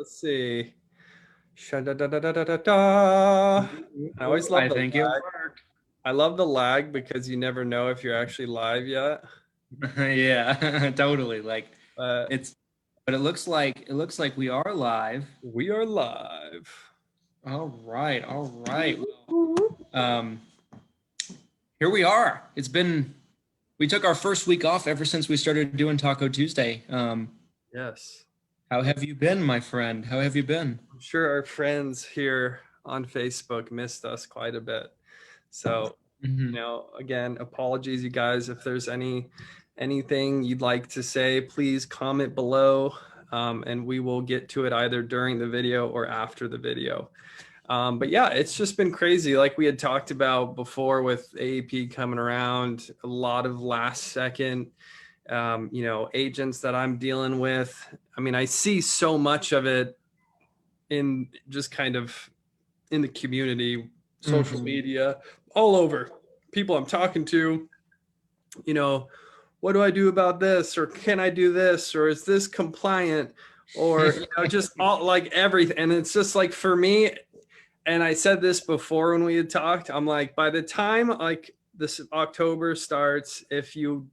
Let's see. Sha-da-da-da-da-da-da. I always love I the think it lag. worked. I love the lag because you never know if you're actually live yet. Yeah, totally. But It's, but it looks like we are live. we are live. All right, all right. Um, Here we are. We took our first week off ever since we started doing Taco Tuesday. Yes. How have you been, my friend? How have you been? I'm sure our friends here on Facebook missed us quite a bit. So, Mhm. again, apologies, you guys. If there's anything you'd like to say, please comment below, and we will get to it either during the video or after the video. But yeah, it's just been crazy. Like we had talked about before with AEP coming around, a lot of last second, agents that I'm dealing with. I mean, I see so much of it in just kind of in the community, social Mhm. media, all over. People I'm talking to, you know, what do I do about this? Or can I do this? Or is this compliant? Or, just all like everything. And it's just like for me, and I said this before when we had talked, I'm like, by the time like this October starts, if you're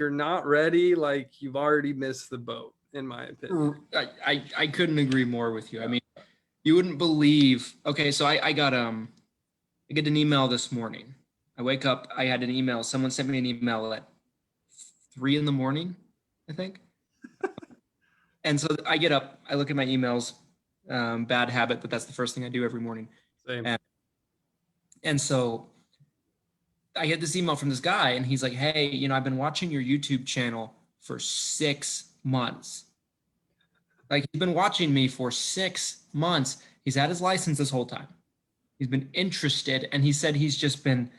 not ready, like you've already missed the boat, in my opinion. I couldn't agree more with you. I mean, you wouldn't believe. Okay, so I get an email this morning. I wake up, I had an email. Someone sent me an email at 3 in the morning, I think. And so I get up, I look at my emails, bad habit, but that's the first thing I do every morning. Same. And, and so I get this email from this guy, and he's like, "Hey, I've been watching your YouTube channel for 6 months. Like, he's been watching me for 6 months. He's had his license this whole time. He's been interested, and he said he's just been,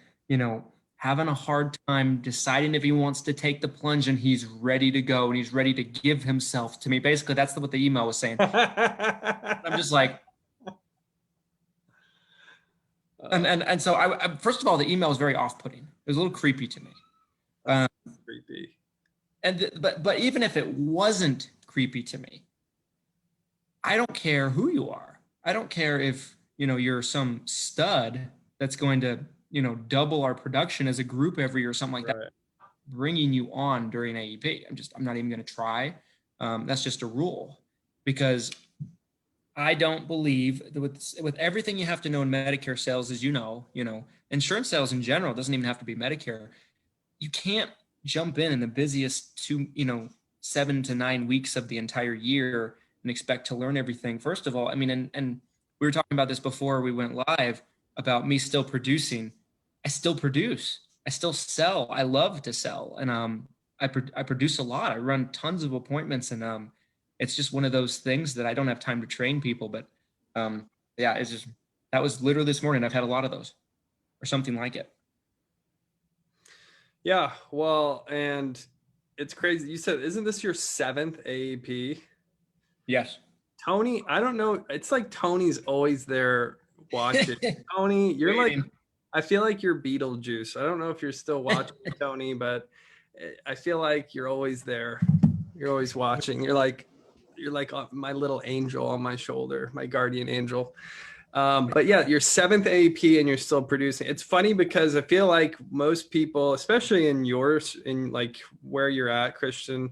having a hard time deciding if he wants to take the plunge, and he's ready to go, and he's ready to give himself to me." Basically, that's what the email was saying. I'm just like, and so first of all, the email was very off-putting. It was a little creepy to me. That's Um, creepy. but even if it wasn't creepy to me, I don't care who you are. I don't care if you're some stud that's going to double our production as a group every year or something like that. Right. Bringing you on during AEP, I'm not even going to try. That's just a rule, because I don't believe that with everything you have to know in Medicare sales, as insurance sales in general, doesn't even have to be Medicare. You can't jump in the busiest 7 to 9 weeks of the entire year and expect to learn everything. First of all, I mean, and we were talking about this before we went live about me still producing. I still produce. I still sell. I love to sell, and I produce a lot. I run tons of appointments, and it's just one of those things that I don't have time to train people. But yeah, it's just that was literally this morning. I've had a lot of those, or something like it. Yeah. Well, and it's crazy. You said, isn't this your seventh AEP? Yes. Tony, I don't know. It's like Tony's always there watching. Tony, you're like, Waiting. I feel like you're Beetlejuice. I don't know if you're still watching, Tony, but I feel like you're always there. You're always watching. You're like my little angel on my shoulder, my guardian angel. But yeah, your seventh AEP and you're still producing. It's funny because I feel like most people, especially in yours, in like where you're at, Christian,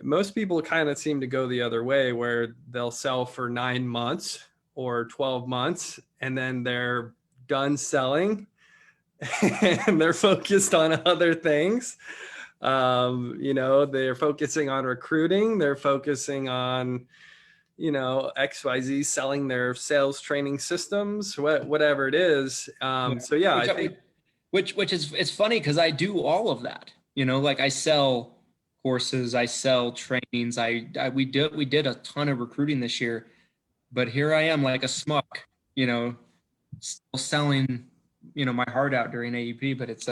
most people kind of seem to go the other way where they'll sell for 9 months or 12 months and then they're done selling and they're focused on other things. They're focusing on recruiting, they're focusing on XYZ, selling their sales training systems, whatever it is. Yeah. So yeah, I Which, think which is it's funny because I do all of that. Like I sell courses, I sell trainings. We did a ton of recruiting this year, but here I am like a smuck, you know, still selling, my heart out during AEP. But it's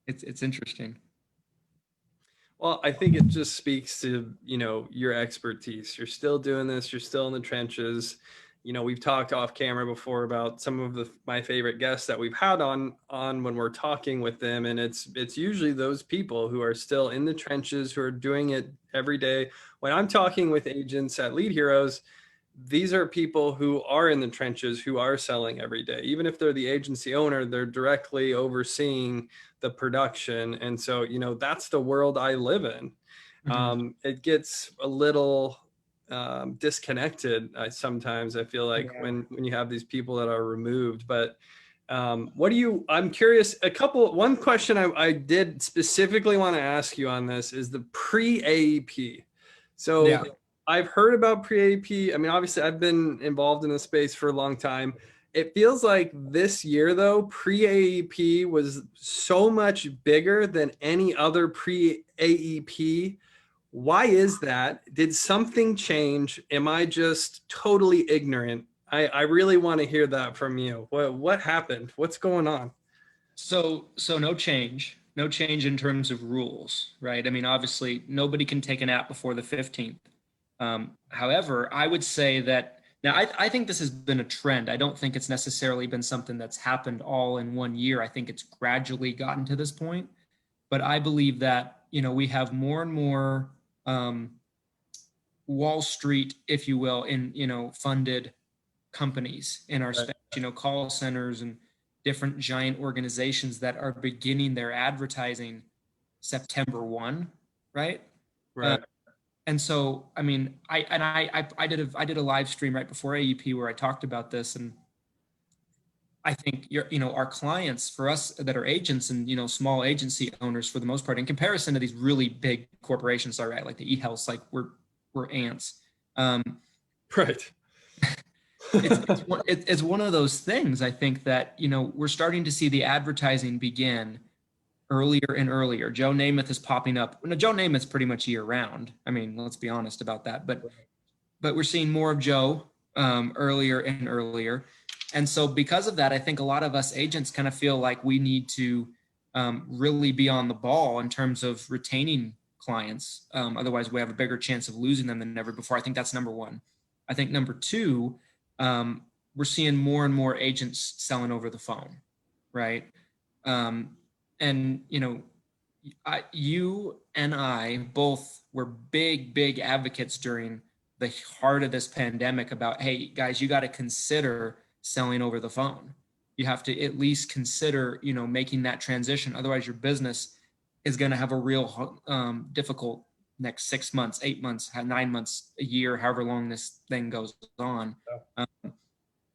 it's interesting. well, I think it just speaks to, your expertise. You're still doing this, you're still in the trenches. we've talked off camera before about some of my favorite guests that we've had on when we're talking with them. And it's usually those people who are still in the trenches, who are doing it every day. When I'm talking with agents at Lead Heroes, these are people who are in the trenches, who are selling every day. Even if they're the agency owner, they're directly overseeing the production. And so, that's the world I live in. It gets a little disconnected. Sometimes I feel like when you have these people that are removed, but I'm curious, one question I did specifically want to ask you on this is the pre-AEP. So I've heard about pre-AEP. I mean, obviously I've been involved in this space for a long time. It feels like this year though, pre-AEP was so much bigger than any other pre-AEP. Why is that? Did something change? Am I just totally ignorant? I really want to hear that from you. What happened? What's going on? So no change in terms of rules, right? I mean, obviously nobody can take an app before the 15th. However, I would say that now I think this has been a trend. I don't think it's necessarily been something that's happened all in one year. I think it's gradually gotten to this point, but I believe that, we have more and more Wall Street, if you will, in, funded companies in our space, call centers and different giant organizations that are beginning their advertising September 1, right? Right. And so, I mean, I did a live stream right before AEP where I talked about this, and I think our clients, for us that are agents and small agency owners for the most part, in comparison to these really big corporations, all right, like the eHealth, like we're ants. Right. It's one of those things. I think that we're starting to see the advertising begin earlier and earlier. Joe Namath is popping up. Joe Namath's pretty much year round. I mean, let's be honest about that. But we're seeing more of Joe earlier and earlier. And so because of that, I think a lot of us agents kind of feel like we need to really be on the ball in terms of retaining clients. Otherwise, we have a bigger chance of losing them than ever before. I think that's number one. I think number two, we're seeing more and more agents selling over the phone, right? And you and I both were big advocates during the heart of this pandemic about, hey guys, you got to consider selling over the phone. You have to at least consider, making that transition. Otherwise, your business is going to have a real difficult next 6 months, 8 months, 9 months, a year, however long this thing goes on.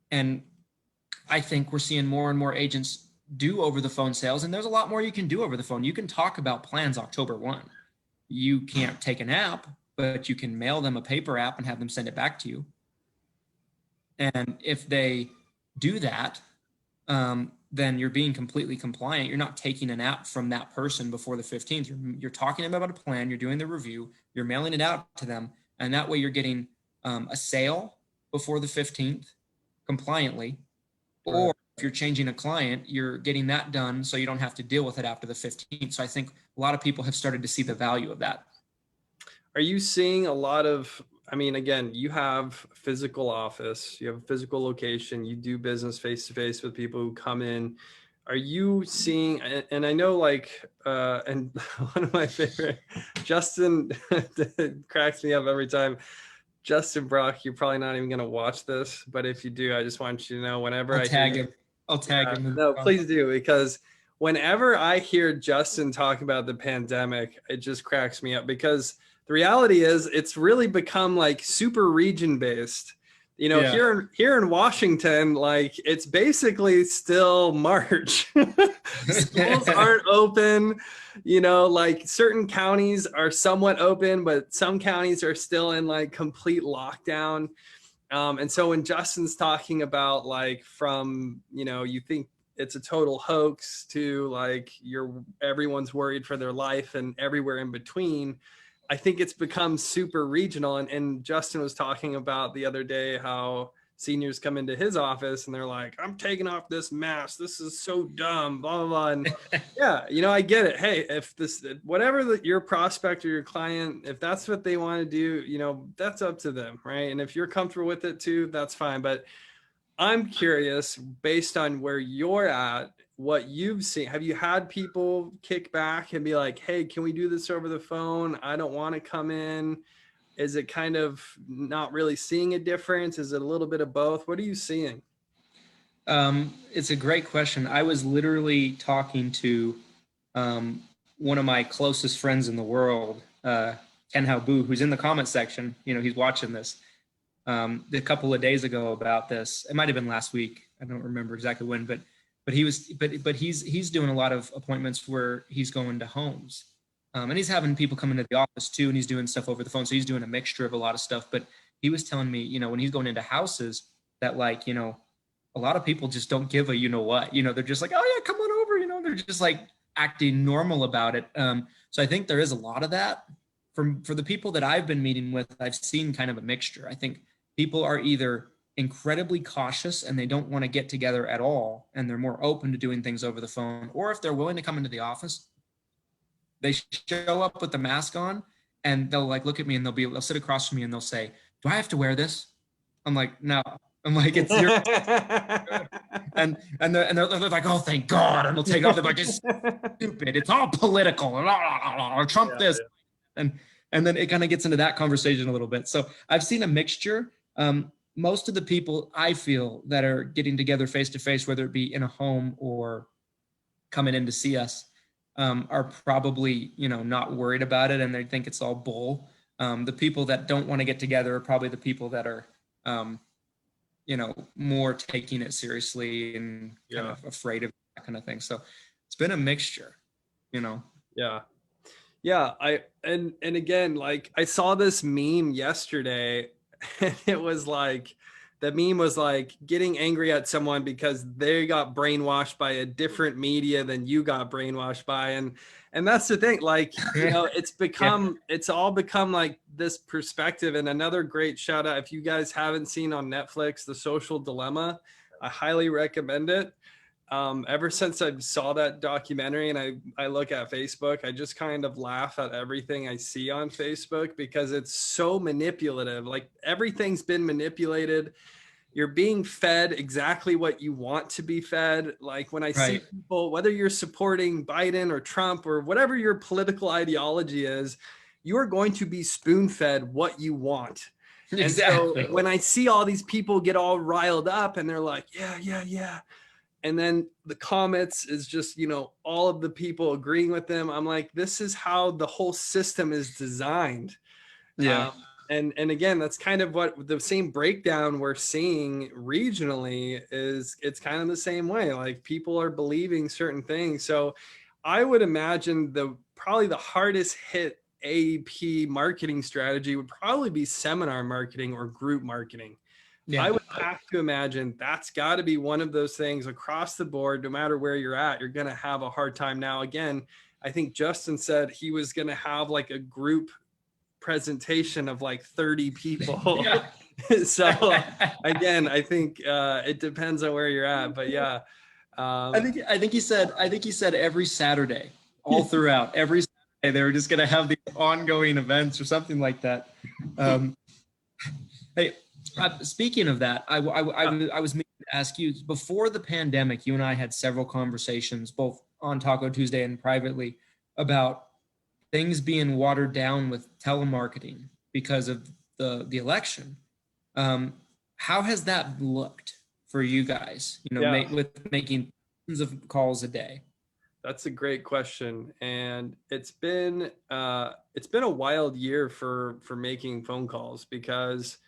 And I think we're seeing more and more agents do over the phone sales. And there's a lot more you can do over the phone. You can talk about plans October 1. You can't take an app, but you can mail them a paper app and have them send it back to you. And if they do that, then you're being completely compliant. You're not taking an app from that person before the 15th. You're talking about a plan. You're doing the review. You're mailing it out to them. And that way you're getting a sale before the 15th compliantly. Or if you're changing a client, you're getting that done so you don't have to deal with it after the 15th. So I think a lot of people have started to see the value of that. Are you seeing a lot of, I mean, again, you have a physical office, you have a physical location, you do business face-to-face with people who come in. Are you seeing, and I know and one of my favorite, Justin cracks me up every time. Justin Brock, you're probably not even going to watch this, but if you do, I just want you to know whenever I'll tag him. No, please do, because whenever I hear Justin talk about the pandemic, it just cracks me up, because the reality is it's really become like super region based. Here in Washington, like it's basically still March. Schools aren't open. Like certain counties are somewhat open, but some counties are still in like complete lockdown. And so when Justin's talking about like from, you think it's a total hoax to like everyone's worried for their life and everywhere in between, I think it's become super regional. And Justin was talking about the other day how seniors come into his office and they're like, I'm taking off this mask. This is so dumb, blah, blah, blah. And yeah, you know, I get it. Hey, if this, whatever your prospect or your client, if that's what they want to do, you know, that's up to them. Right. And if you're comfortable with it too, that's fine. But I'm curious, based on where you're at, what you've seen, have you had people kick back and be like, hey, can we do this over the phone? I don't want to come in. Is it kind of not really seeing a difference? Is it a little bit of both? What are you seeing? It's a great question. I was literally talking to one of my closest friends in the world, Ken Haobu, who's in the comment section. You know, he's watching this a couple of days ago about this. It might have been last week. I don't remember exactly when, but he's doing a lot of appointments where he's going to homes. And he's having people come into the office too, and he's doing stuff over the phone. So he's doing a mixture of a lot of stuff. But he was telling me, you know, when he's going into houses that, like, you know, a lot of people just don't give a, you know what, you know, they're just like, oh yeah, come on over. You know, they're just like acting normal about it. So I think there is a lot of that. For the people that I've been meeting with, I've seen kind of a mixture. I think people are either incredibly cautious and they don't want to get together at all, and they're more open to doing things over the phone, or if they're willing to come into the office, they show up with the mask on and they'll like look at me and they'll sit across from me and they'll say, do I have to wear this? I'm like, no. I'm like, it's your and they're like, oh, thank God. And they'll take off. They're like, it's stupid. It's all political. Or Trump this. Yeah. And then it kind of gets into that conversation a little bit. So I've seen a mixture. Most of the people I feel that are getting together face to face, whether it be in a home or coming in to see us, are probably, you know, not worried about it, and they think it's all bull. The people that don't want to get together are probably the people that are, you know, more taking it seriously and kind of afraid of that kind of thing. So it's been a mixture, you know. Yeah. And again, like, I saw this meme yesterday, and it was like, the meme was like getting angry at someone because they got brainwashed by a different media than you got brainwashed by. And that's the thing, like, you know, it's all become like this perspective. And another great shout out, if you guys haven't seen on Netflix, The Social Dilemma, I highly recommend it. Ever since I saw that documentary and I look at Facebook, I just kind of laugh at everything I see on Facebook because it's so manipulative. Like, everything's been manipulated. You're being fed exactly what you want to be fed. Like, when I see people, whether you're supporting Biden or Trump or whatever your political ideology is, you are going to be spoon fed what you want. Exactly. And so when I see all these people get all riled up and they're like, yeah. And then the comments is just, you know, all of the people agreeing with them. I'm like, this is how the whole system is designed. Yeah. And again, that's kind of what the same breakdown we're seeing regionally is. It's kind of the same way. Like, people are believing certain things. So I would imagine probably the hardest hit AEP marketing strategy would probably be seminar marketing or group marketing. Yeah. I would have to imagine that's got to be one of those things across the board. No matter where you're at, you're going to have a hard time. Now, again, I think Justin said he was going to have like a group presentation of like 30 people. So again, I think it depends on where you're at, but yeah. I think he said every Saturday, all throughout every Saturday, they were just going to have these ongoing events or something like that. Hey, speaking of that, I was meaning to ask you, before the pandemic, you and I had several conversations, both on Taco Tuesday and privately, about things being watered down with telemarketing because of the election. How has that looked for you guys? You know, with making thousands of calls a day. That's a great question, and it's been a wild year for making phone calls, because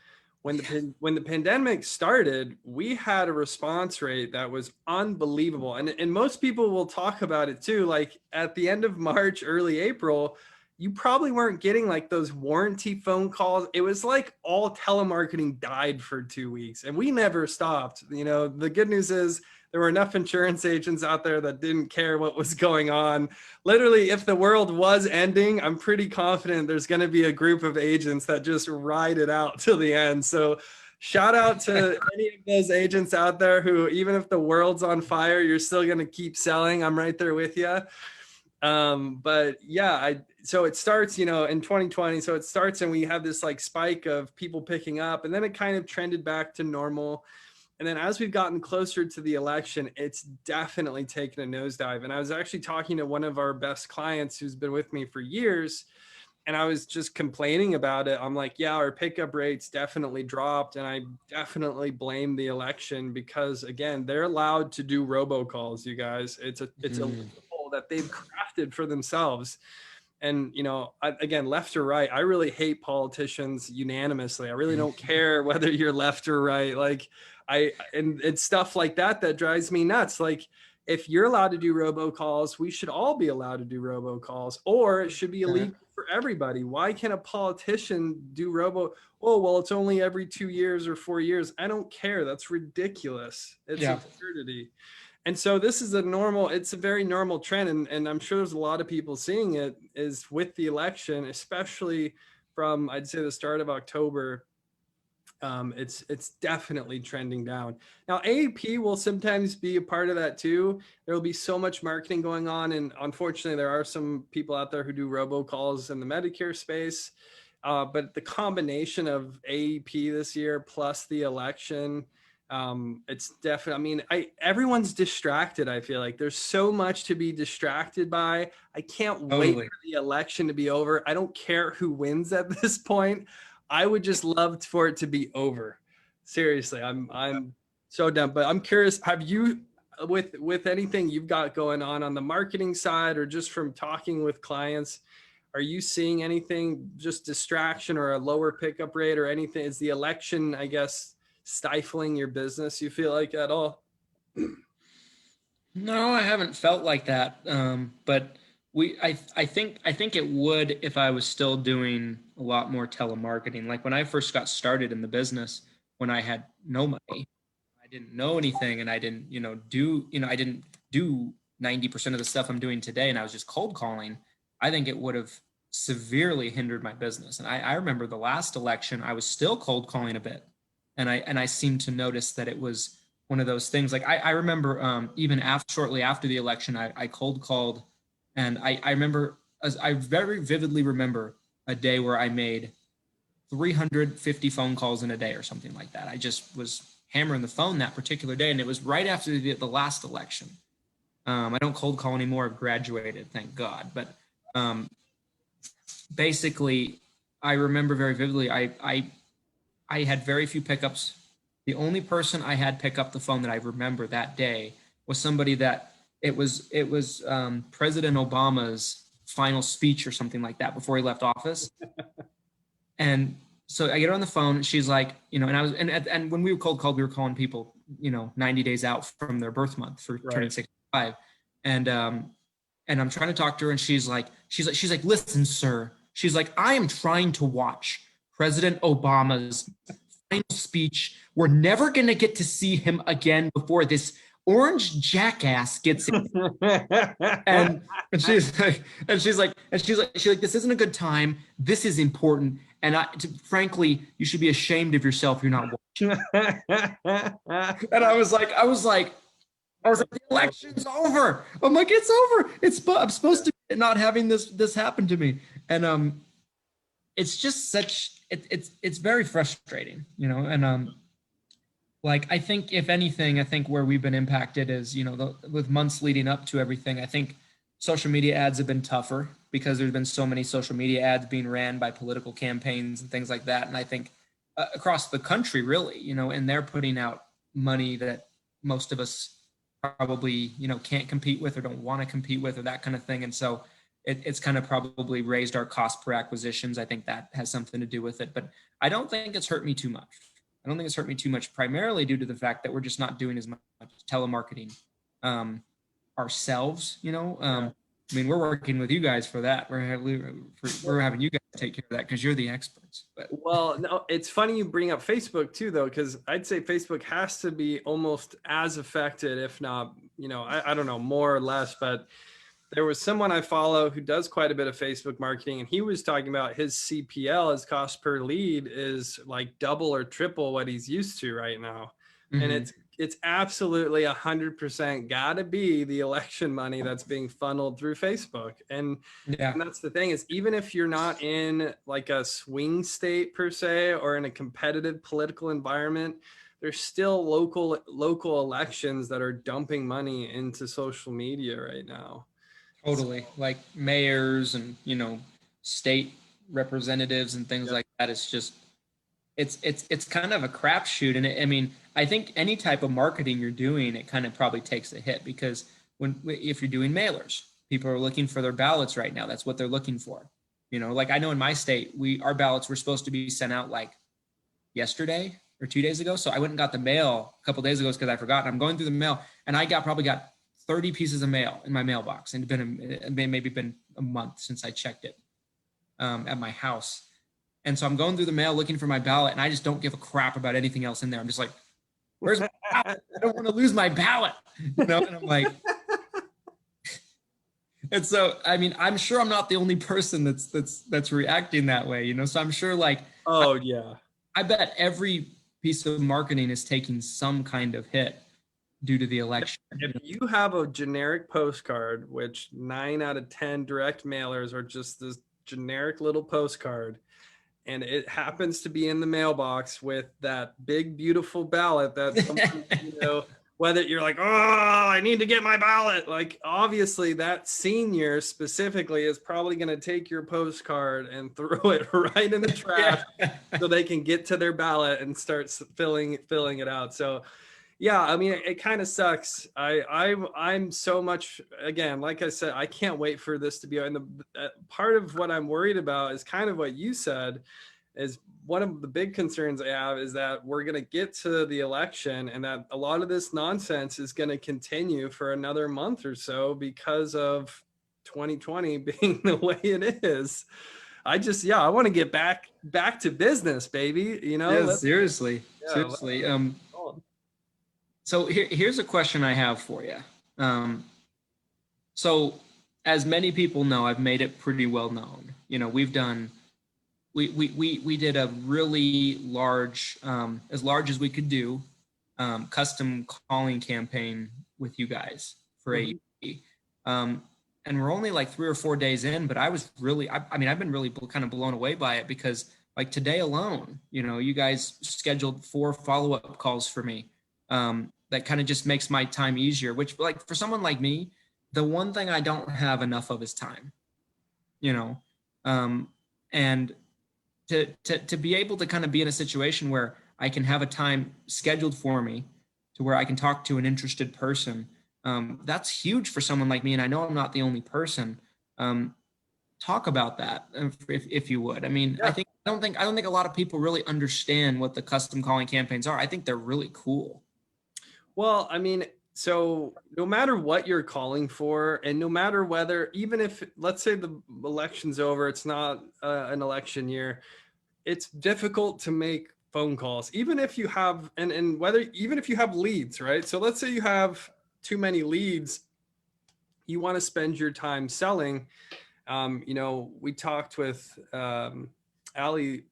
when the pandemic started, we had a response rate that was unbelievable. And most people will talk about it too. Like, at the end of March, early April, you probably weren't getting like those warranty phone calls. It was like all telemarketing died for 2 weeks, and we never stopped. You know, the good news is there were enough insurance agents out there that didn't care what was going on. Literally, if the world was ending, I'm pretty confident there's going to be a group of agents that just ride it out till the end. So Shout out to any of those agents out there who, even if the world's on fire, you're still going to keep selling. I'm right there with you. But yeah, so it starts, in 2020. So it starts and we have this like spike of people picking up, and then it kind of trended back to normal. And then as we've gotten closer to the election, it's definitely taken a nosedive. And I was actually talking to one of our best clients who's been with me for years, and I was just complaining about it. I'm like, yeah, our pickup rates definitely dropped. And I definitely blame the election because, again, they're allowed to do robocalls, you guys. It's a loophole that they've crafted for themselves. And, again, left or right, I really hate politicians unanimously. I really don't care whether you're left or right. Like and it's stuff like that drives me nuts. Like, if you're allowed to do robocalls, we should all be allowed to do robocalls, or it should be illegal for everybody. Why can't a politician do Oh, well, it's only every 2 years or 4 years. I don't care. That's ridiculous. It's absurdity. And so this is it's a very normal trend. And I'm sure there's a lot of people seeing it is with the election, especially from, I'd say, the start of October. It's definitely trending down. Now, AEP will sometimes be a part of that too. There will be so much marketing going on. And unfortunately, there are some people out there who do robocalls in the Medicare space. But the combination of AEP this year plus the election, it's definitely, everyone's distracted. I feel like there's so much to be distracted by. I can't wait for the election to be over. I don't care who wins at this point. I would just love for it to be over. Seriously, I'm so done. But I'm curious, have you, with anything you've got going on the marketing side, or just from talking with clients, are you seeing anything, just distraction or a lower pickup rate or anything? Is the election, I guess, stifling your business, you feel like, at all? No, I haven't felt like that. But I think it would if I was still doing a lot more telemarketing. Like when I first got started in the business, when I had no money, I didn't know anything, and I didn't, I didn't do 90% of the stuff I'm doing today, and I was just cold calling. I think it would have severely hindered my business. And I remember the last election, I was still cold calling a bit, and I seemed to notice that it was one of those things. Like I remember even shortly after the election, I cold called. And I remember, I very vividly remember a day where I made 350 phone calls in a day or something like that. I just was hammering the phone that particular day. And it was right after the last election. I don't cold call anymore. I've graduated, thank God. But basically, I remember very vividly, I had very few pickups. The only person I had pick up the phone that I remember that day was somebody that it was President Obama's final speech or something like that before he left office. And so I get her on the phone, and she's like, and I was, and when we were cold called, we were calling people, 90 days out from their birth month for turning 65. And I'm trying to talk to her, and she's like, listen, sir. She's like, I am trying to watch President Obama's final speech. We're never going to get to see him again before this orange jackass gets it. and she's like, this isn't a good time. This is important. And frankly, you should be ashamed of yourself. You're not watching. And I was like, the election's over. I'm like, it's over. I'm supposed to be not having this happen to me. And it's just it's very frustrating, and like, I think if anything, where we've been impacted is, with months leading up to everything, I think social media ads have been tougher because there's been so many social media ads being ran by political campaigns and things like that. And I think across the country, really, and they're putting out money that most of us probably, can't compete with or don't want to compete with, or that kind of thing. And so it's kind of probably raised our cost per acquisitions. I think that has something to do with it, but I don't think it's hurt me too much. Primarily due to the fact that we're just not doing as much telemarketing ourselves. We're working with you guys for that. We're having you guys take care of that because you're the experts. But. Well, no, it's funny you bring up Facebook too, though, because I'd say Facebook has to be almost as affected, if not, I don't know, more or less. But there was someone I follow who does quite a bit of Facebook marketing, and he was talking about his CPL, his cost per lead, is like double or triple what he's used to right now. And it's absolutely 100% gotta be the election money that's being funneled through Facebook. And that's the thing, is even if you're not in like a swing state per se, or in a competitive political environment, there's still local elections that are dumping money into social media right now. Totally. Like mayors and, you know, state representatives and things like that. It's just, it's kind of a crapshoot. And I mean, I think any type of marketing you're doing, it kind of probably takes a hit, because if you're doing mailers, people are looking for their ballots right now. That's what they're looking for. You know, like I know in my state, our ballots were supposed to be sent out like yesterday or 2 days ago. So I went and got the mail a couple of days ago because I forgot. And I'm going through the mail, and I probably got 30 pieces of mail in my mailbox, and it maybe been a month since I checked it at my house. And so I'm going through the mail looking for my ballot, and I just don't give a crap about anything else in there. I'm just like, where's my ballot? I don't want to lose my ballot, you know? And I'm like, and so, I mean, I'm sure I'm not the only person that's reacting that way, you know? So I'm sure, like, I bet every piece of marketing is taking some kind of hit due to the election. If you have a generic postcard, which 9 out of 10 direct mailers are just this generic little postcard, and it happens to be in the mailbox with that big, beautiful ballot that someone, you know, whether you're like, oh, I need to get my ballot, like obviously that senior specifically is probably going to take your postcard and throw it right in the trash so they can get to their ballot and start filling it out. So yeah, I mean, it kind of sucks. I'm so much, again, like I said, I can't wait for this to be. And the part of what I'm worried about is kind of what you said, is one of the big concerns I have is that we're going to get to the election, and that a lot of this nonsense is going to continue for another month or so because of 2020 being the way it is. I want to get back to business, baby. You know, yeah, seriously. So here's a question I have for you. So as many people know, I've made it pretty well known. You know, we did a really large, as large as we could do, custom calling campaign with you guys for AEP. And we're only like 3 or 4 days in, but I was really, I mean, I've been really kind of blown away by it, because like today alone, you know, you guys scheduled 4 follow-up calls for me. That kind of just makes my time easier, which, like, for someone like me, the one thing I don't have enough of is time, you know? And to be able to kind of be in a situation where I can have a time scheduled for me to where I can talk to an interested person, that's huge for someone like me. And I know I'm not the only person. Talk about that if you would. I mean, I don't think a lot of people really understand what the custom calling campaigns are. I think they're really cool. Well, I mean, so no matter what you're calling for, and no matter whether, even if, let's say the election's over, it's not an election year, it's difficult to make phone calls, even if you have, even if you have leads, right? So let's say you have too many leads, you want to spend your time selling. You know, we talked with Allie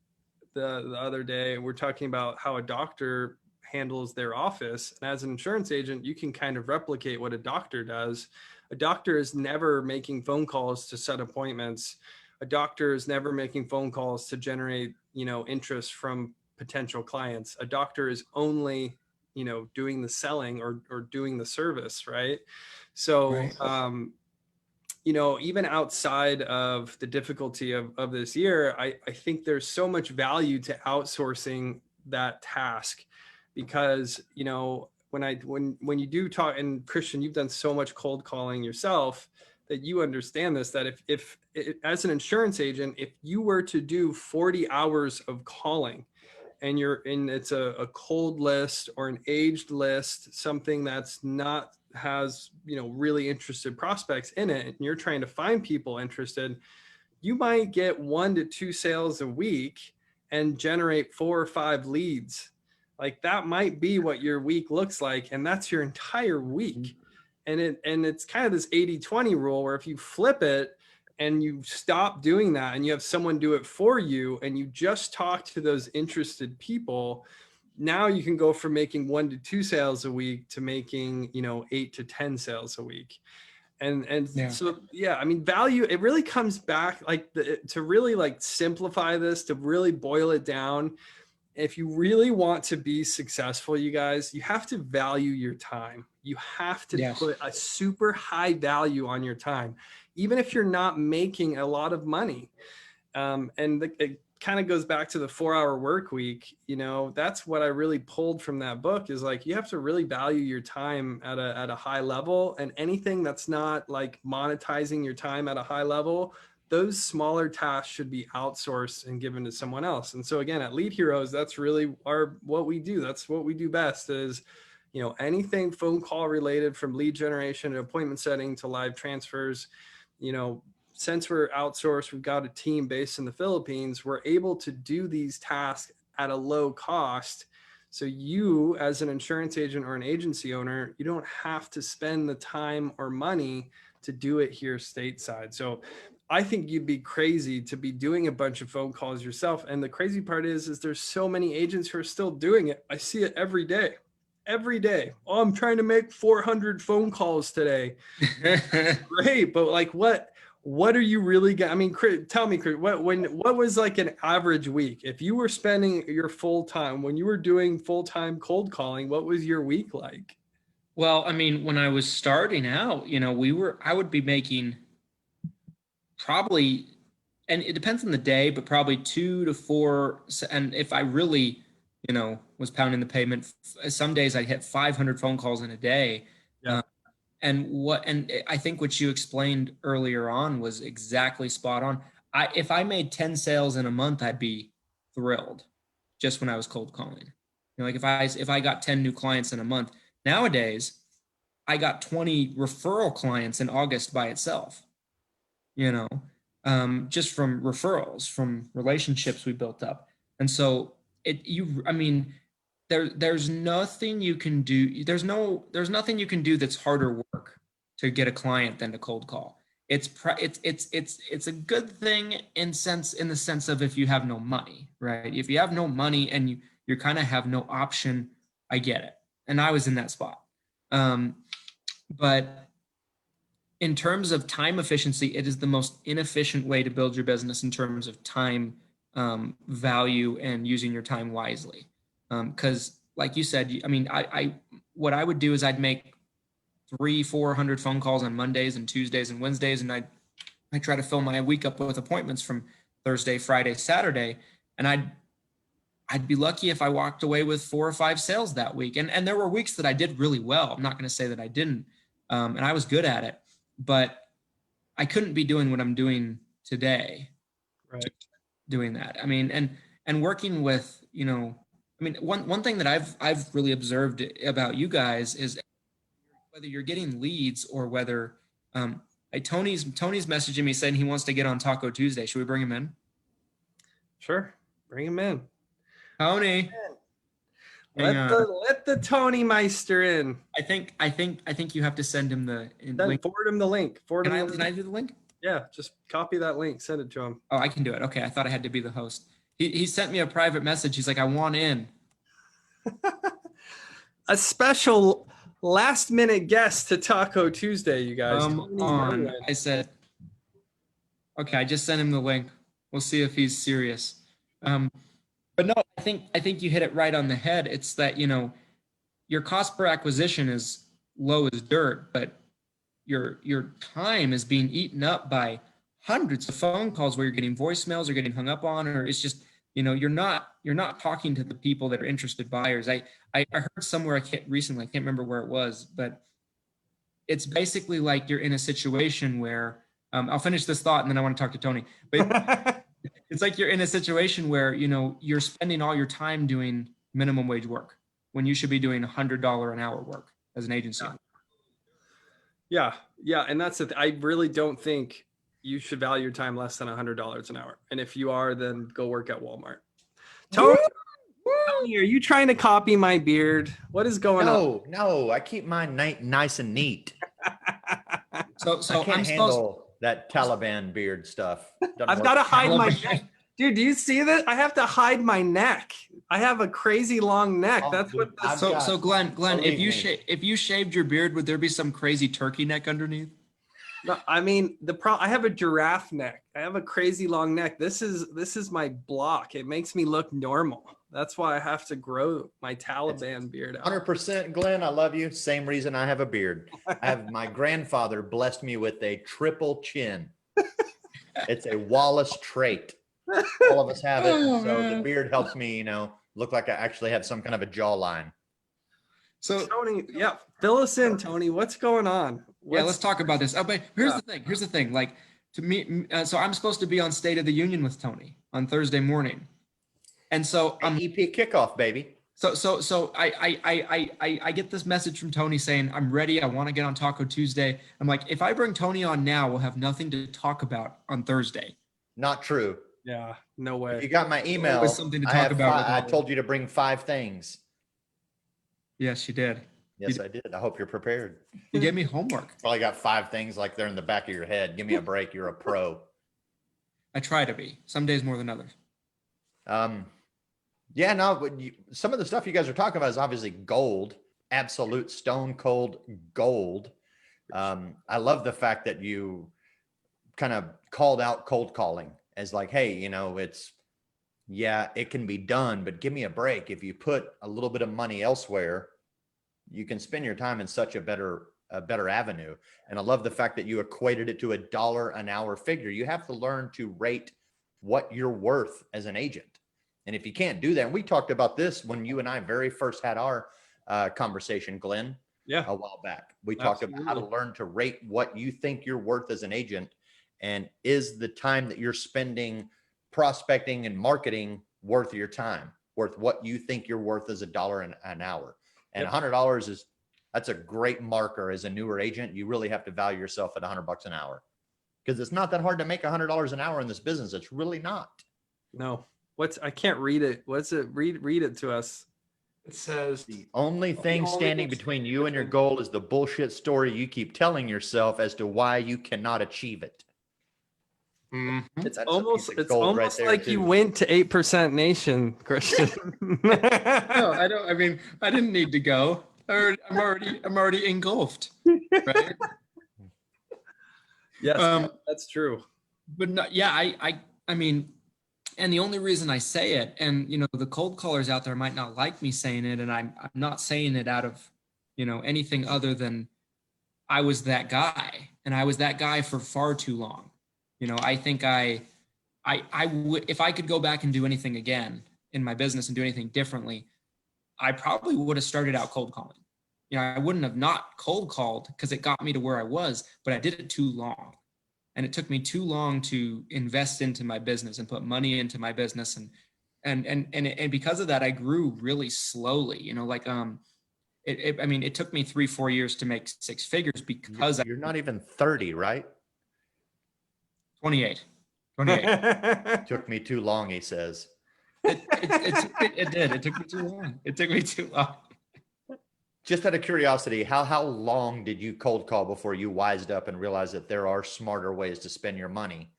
the other day, and we're talking about how a doctor handles their office. And as an insurance agent, you can kind of replicate what a doctor does. A doctor is never making phone calls to set appointments. A doctor is never making phone calls to generate, you know, interest from potential clients. A doctor is only, you know, doing the selling or doing the service, right? So, right. You know, even outside of the difficulty of this year, I think there's so much value to outsourcing that task. Because, you know, when you do talk, and Christian, you've done so much cold calling yourself that you understand this, that if as an insurance agent, if you were to do 40 hours of calling, and it's a cold list or an aged list, something that's not has, you know, really interested prospects in it, and you're trying to find people interested, you might get 1 to 2 sales a week and generate 4 or 5 leads. Like, that might be what your week looks like, and that's your entire week. And it's kind of this 80-20 rule where if you flip it and you stop doing that and you have someone do it for you and you just talk to those interested people, now you can go from making 1 to 2 sales a week to making, 8 to 10 sales a week. So, yeah, I mean, value, it really comes back to really simplify this, to really boil it down. If you really want to be successful, you guys, you have to value your time. You have to put a super high value on your time, even if you're not making a lot of money. It kind of goes back to the 4-hour work week. That's what I really pulled from that book, is you have to really value your time at a high level, and anything that's not monetizing your time at a high level, those smaller tasks should be outsourced and given to someone else. And so again, at Lead Heroes, that's really what we do. That's what we do best is, anything phone call related, from lead generation to appointment setting to live transfers. Since we're outsourced, we've got a team based in the Philippines, we're able to do these tasks at a low cost. So you, as an insurance agent or an agency owner, you don't have to spend the time or money to do it here stateside. So I think you'd be crazy to be doing a bunch of phone calls yourself. And the crazy part is there's so many agents who are still doing it. I see it every day. Every day. Oh, I'm trying to make 400 phone calls today. Great. But what are you really getting? I mean, tell me, Chris, what was an average week? If you were spending your full time, when you were doing full-time cold calling, what was your week like? Well, I mean, when I was starting out, I would be making probably, and it depends on the day, but probably 2 to 4. And if I really, was pounding the pavement, some days I'd hit 500 phone calls in a day. Yeah. And I think what you explained earlier on was exactly spot on. If I made 10 sales in a month, I'd be thrilled just when I was cold calling. If I got 10 new clients in a month. Nowadays, I got 20 referral clients in August by itself, just from referrals, from relationships we built up. And so there's nothing you can do. There's nothing you can do that's harder work to get a client than to cold call. It's a good thing in the sense of if you have no money, right? If you have no money and you kind of have no option, I get it. And I was in that spot. But in terms of time efficiency, it is the most inefficient way to build your business in terms of time value and using your time wisely. Because like you said, what I would do is I'd make 300-400 phone calls on Mondays and Tuesdays and Wednesdays. And I try to fill my week up with appointments from Thursday, Friday, Saturday. And I'd be lucky if I walked away with 4 or 5 sales that week. And there were weeks that I did really well. I'm not going to say that I didn't. And I was good at it, but I couldn't be doing what I'm doing today. Right. Doing that. I mean, and working with, one thing that I've really observed about you guys is whether you're getting leads or whether Tony's messaging me saying he wants to get on Taco Tuesday. Should we bring him in? Sure. Bring him in. Tony. Let the Tony Meister in. I think you have to send him the link. Forward him the link. Can I do the link? Yeah, just copy that link, send it to him. Oh, I can do it. Okay, I thought I had to be the host. He sent me a private message. He's like, I want in. A special last-minute guest to Taco Tuesday, you guys. Come on. I said, okay, I just sent him the link. We'll see if he's serious. But no, I think you hit it right on the head. It's that, your cost per acquisition is low as dirt, but your time is being eaten up by hundreds of phone calls where you're getting voicemails or getting hung up on, or it's just, you're not talking to the people that are interested buyers. I heard somewhere, I can't remember where it was, but it's basically like you're in a situation where, I'll finish this thought and then I want to talk to Tony, but it's like you're in a situation where, you're spending all your time doing minimum wage work when you should be doing $100 an hour work as an agency. Yeah. And that's it. I really don't think you should value your time less than $100 an hour. And if you are, then go work at Walmart. Tony, are you trying to copy my beard? What is going on? No, I keep mine nice and neat. So I can't I'm supposed. handle that Taliban beard stuff. Doesn't I've work. got to hide my Taliban. neck. Dude, do you see that? I have to hide my neck. I have a crazy long neck. Oh, That's dude, what this. So Glenn, Believe if you shaved your beard, would there be some crazy turkey neck underneath? No, I mean I have a giraffe neck. I have a crazy long neck. This is my block. It makes me look normal. That's why I have to grow my Taliban beard out. 100%, Glenn. I love you. Same reason I have a beard. I have my grandfather blessed me with a triple chin. It's a Wallace trait. All of us have it. Oh, So man. the beard helps me, look like I actually have some kind of a jawline. So Tony, yeah, fill us in, Tony. What's going on? yeah, let's talk about this. Oh, but here's the thing. Here's the thing. Like to me, so I'm supposed to be on State of the Union with Tony on Thursday morning, and so AEP kickoff, baby. So I get this message from Tony saying I'm ready. I want to get on Taco Tuesday. I'm like, if I bring Tony on now, we'll have nothing to talk about on Thursday. Not true. Yeah, no way. If you got my email, Always something to talk about. I told you to bring 5 things. Yes, you did. Yes, I did. I hope you're prepared. You gave me homework. Probably got 5 things like they're in the back of your head. Give me a break. You're a pro. I try to be. Some days more than others. Yeah, no, but some of the stuff you guys are talking about is obviously gold, absolute stone cold gold. I love the fact that you kind of called out cold calling as like, hey, it can be done, but give me a break. If you put a little bit of money elsewhere, you can spend your time in such a better avenue. And I love the fact that you equated it to $1 an hour figure. You have to learn to rate what you're worth as an agent. And if you can't do that, and we talked about this when you and I very first had our conversation, Glenn, a while back. We talked about how to learn to rate what you think you're worth as an agent. And is the time that you're spending prospecting and marketing worth your time, worth what you think you're worth as $1 an hour? And $100 that's a great marker as a newer agent. You really have to value yourself at $100 an hour, because it's not that hard to make $100 an hour in this business. It's really not. No. I can't read it. What's it? Read it to us. It says The only thing standing between you and your goal is the bullshit story you keep telling yourself as to why you cannot achieve it. it's That's a almost piece of gold right there, like too. you went to 8% Nation, Christian. No, I don't. I mean, I didn't need to go. I'm already engulfed. Right? Yes, that's true. But no, yeah, I mean, and the only reason I say it, and the cold callers out there might not like me saying it, and I'm not saying it out of anything other than I was that guy, and I was that guy for far too long. I think I would, if I could go back and do anything again in my business and do anything differently, I probably would have started out cold calling. I wouldn't have not cold called because it got me to where I was, but I did it too long. And it took me too long to invest into my business and put money into my business. And because of that, I grew really slowly, it took me 3-4 years to make 6 figures because You're not even 30, right? 28. Took me too long, he says. It did. It took me too long. Just out of curiosity, how long did you cold call before you wised up and realized that there are smarter ways to spend your money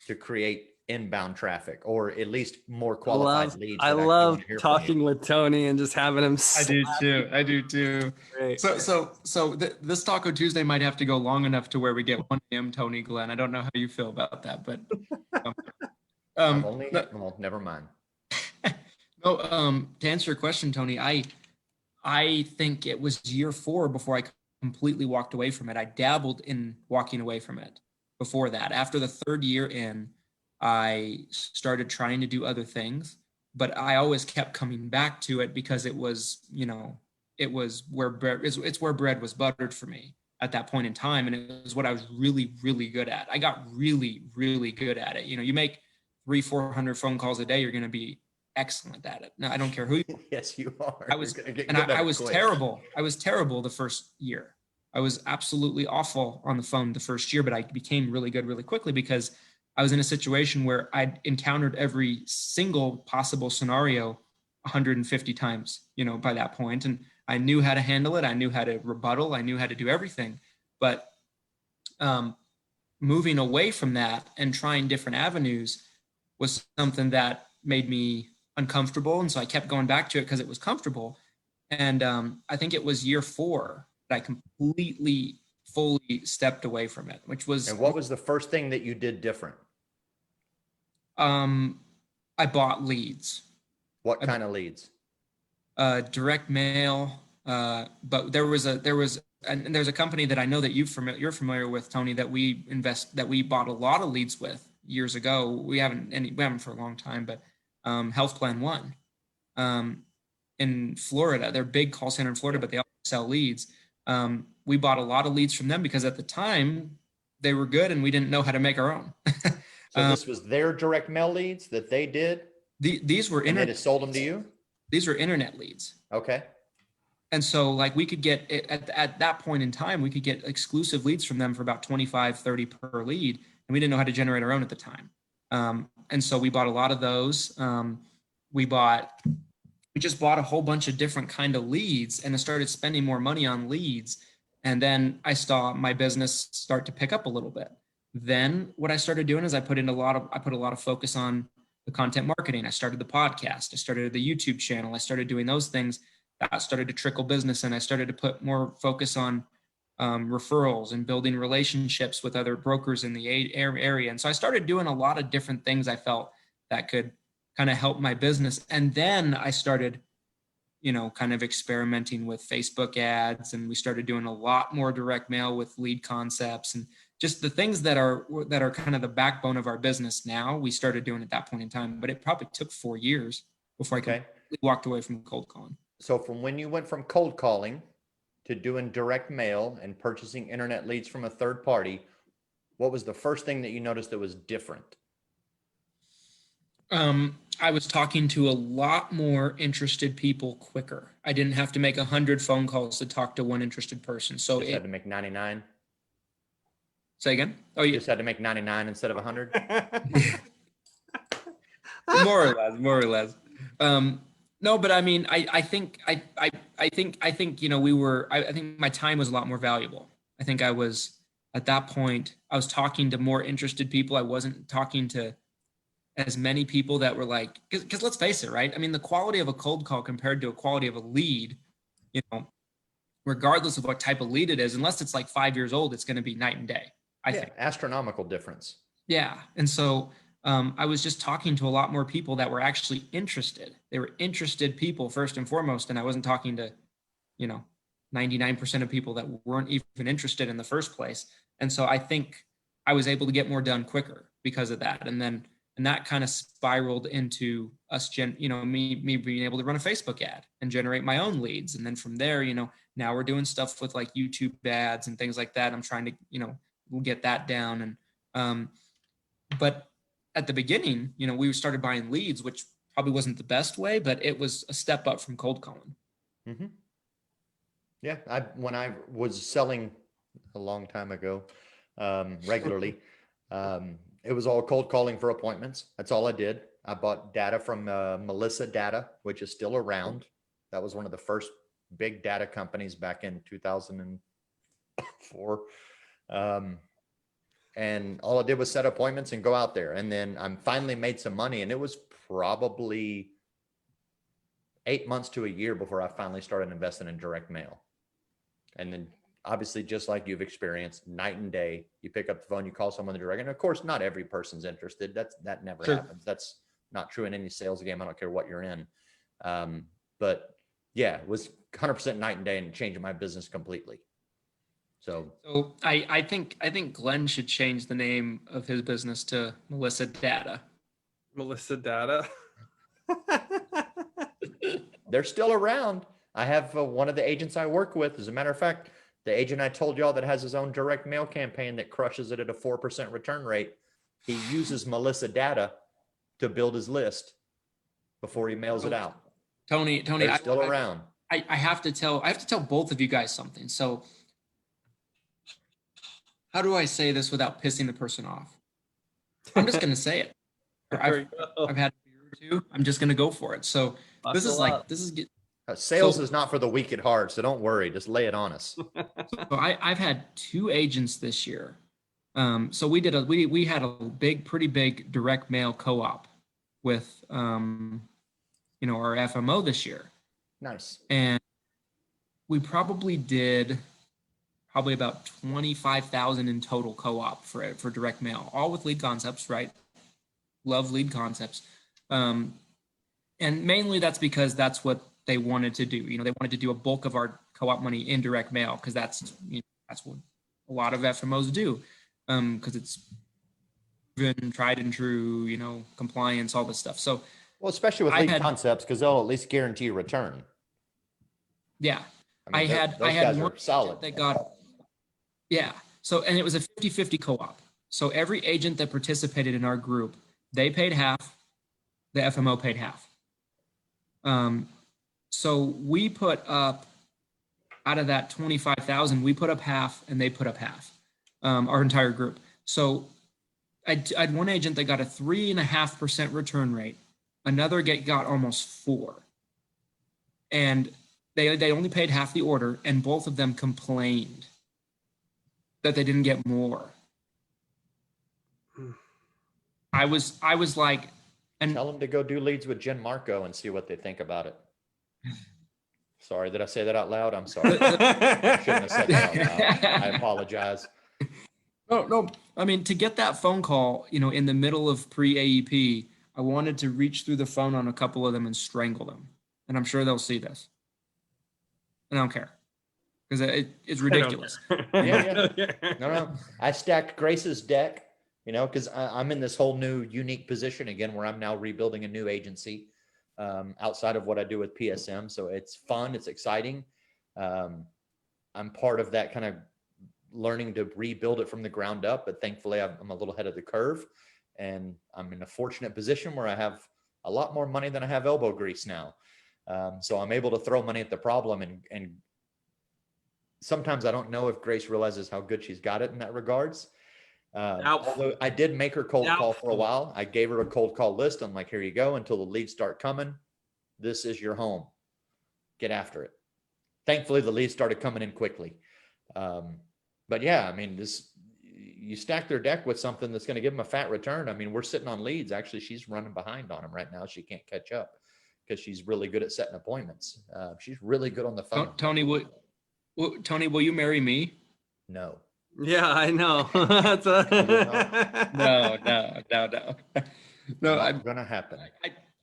to create inbound traffic, or at least more qualified leads? I love talking with Tony and just having him. I do too. Great. So this Taco Tuesday might have to go long enough to where we get 1 a.m. Tony, Glenn. I don't know how you feel about that, but well, never mind. No, to answer your question, Tony, I think it was year 4 before I completely walked away from it. I dabbled in walking away from it before that. After the 3rd year in, I started trying to do other things, but I always kept coming back to it because it was, it was where bread, it's where bread was buttered for me at that point in time. And it was what I was really, really good at. I got really, really good at it. You make 300-400 phone calls a day, you're going to be excellent at it. No, I don't care who you are. Yes, you are. I was terrible. I was terrible the first year. I was absolutely awful on the phone the first year, but I became really good really quickly because I was in a situation where I'd encountered every single possible scenario 150 times, by that point. And I knew how to handle it. I knew how to rebuttal. I knew how to do everything. But moving away from that and trying different avenues was something that made me uncomfortable. And so I kept going back to it because it was comfortable. And I think it was year 4 that I completely, fully stepped away from it, which was. And what was the first thing that you did different? I bought leads. What kind of leads? Direct mail. But there's a company that I know that you're familiar with, Tony, that we bought a lot of leads with years ago. We haven't for a long time, but Health Plan One in Florida. They're a big call center in Florida, but they also sell leads. We bought a lot of leads from them because at the time they were good and we didn't know how to make our own. So this was their direct mail leads that they did? These were internet. They just sold them to you? These were internet leads. Okay. And so like we could get at that point in time, we could get exclusive leads from them for about 25, 30 per lead. And we didn't know how to generate our own at the time. And so we bought a lot of those. We just bought a whole bunch of different kind of leads and I started spending more money on leads. And then I saw my business start to pick up a little bit. Then what I started doing is I put a lot of focus on the content marketing. I started the podcast. I started the YouTube channel. I started doing those things that started to trickle business. And I started to put more focus on referrals and building relationships with other brokers in the area. And so I started doing a lot of different things I felt that could kind of help my business. And then I started, kind of experimenting with Facebook ads, and we started doing a lot more direct mail with lead concepts and just the things that are kind of the backbone of our business now. We started doing at that point in time, but it probably took 4 years before I completely walked away from cold calling. So from when you went from cold calling to doing direct mail and purchasing internet leads from a third party, what was the first thing that you noticed that was different? I was talking to a lot more interested people quicker. I didn't have to make 100 phone calls to talk to one interested person. So you just had to make 99. Say again? Oh, you just had to make 99 instead of 100. More or less. No, but I mean, I think I think my time was a lot more valuable. I think I was at that point, I was talking to more interested people. I wasn't talking to as many people that were like, because let's face it, right? I mean, the quality of a cold call compared to a quality of a lead, regardless of what type of lead it is, unless it's like 5 years old, it's going to be night and day. I think astronomical difference. Yeah. And so I was just talking to a lot more people that were actually interested. They were interested people first and foremost. And I wasn't talking to, 99% of people that weren't even interested in the first place. And so I think I was able to get more done quicker because of that. And that kind of spiraled into us, me being able to run a Facebook ad and generate my own leads. And then from there, now we're doing stuff with like YouTube ads and things like that. I'm trying to, get that down. And, but at the beginning, we started buying leads, which probably wasn't the best way, but it was a step up from cold calling. Mm-hmm. Yeah. When I was selling a long time ago, regularly, it was all cold calling for appointments. That's all I did. I bought data from Melissa Data, which is still around. That was one of the first big data companies back in 2004. And all I did was set appointments and go out there. And then I finally made some money. And it was probably 8 months to a year before I finally started investing in direct mail. And then obviously, just like you've experienced, night and day, you pick up the phone, you call someone direct. And of course, not every person's interested. That never happens. That's not true in any sales game. I don't care what you're in. But yeah, it was 100% night and day and changing my business completely. So I think Glenn should change the name of his business to Melissa Data. Melissa Data. They're still around. I have one of the agents I work with. As a matter of fact, the agent I told y'all that has his own direct mail campaign that crushes it at a 4% return rate, he uses Melissa Data to build his list before he mails it out. Tony, they're still around. I have to tell both of you guys something. So how do I say this without pissing the person off? I'm just going to say it. I've had a beer or two. I'm just going to go for it. So sales is not for the weak at heart. So don't worry. Just lay it on us. So I've had 2 agents this year So we had a pretty big direct mail co-op with, our FMO this year. Nice. And we probably did about 25,000 in total co-op for direct mail, all with lead concepts, right? Love lead concepts. And mainly that's because that's what they wanted to do. They wanted to do a bulk of our co-op money in direct mail because that's what a lot of FMOs do, because it's been tried and true, compliance, all this stuff. So, well, especially with lead concepts, because they'll at least guarantee a return. Yeah. I mean, I had one solid. That got, yeah. So, and it was a 50-50 co-op. So every agent that participated in our group, they paid half, the FMO paid half. So we put up, out of that 25,000, we put up half and they put up half, our entire group. So I had one agent that got a 3.5% return rate. Another got almost 4%. And they only paid half the order, and both of them complained that they didn't get more. I was like, and tell them to go do leads with Jen Marco and see what they think about it. Sorry, did I say that out loud? I'm sorry. I shouldn't have said that out loud. I apologize. No. I mean, to get that phone call, in the middle of pre-AEP, I wanted to reach through the phone on a couple of them and strangle them. And I'm sure they'll see this. And I don't care, because it's ridiculous. Yeah. No. I stacked Grace's deck, because I'm in this whole new unique position again, where I'm now rebuilding a new agency outside of what I do with PSM. So it's fun. It's exciting. I'm part of that kind of learning to rebuild it from the ground up, but thankfully I'm a little ahead of the curve, and I'm in a fortunate position where I have a lot more money than I have elbow grease now. So I'm able to throw money at the problem, and sometimes I don't know if Grace realizes how good she's got it in that regards. Although I did make her cold call for a while. I gave her a cold call list. I'm like, here you go, until the leads start coming. This is your home. Get after it. Thankfully, the leads started coming in quickly. But yeah, I mean, you stack their deck with something that's going to give them a fat return. I mean, we're sitting on leads. Actually, she's running behind on them right now. She can't catch up because she's really good at setting appointments. She's really good on the phone. Tony, will you marry me? No. Yeah, I know. No, I'm gonna happen.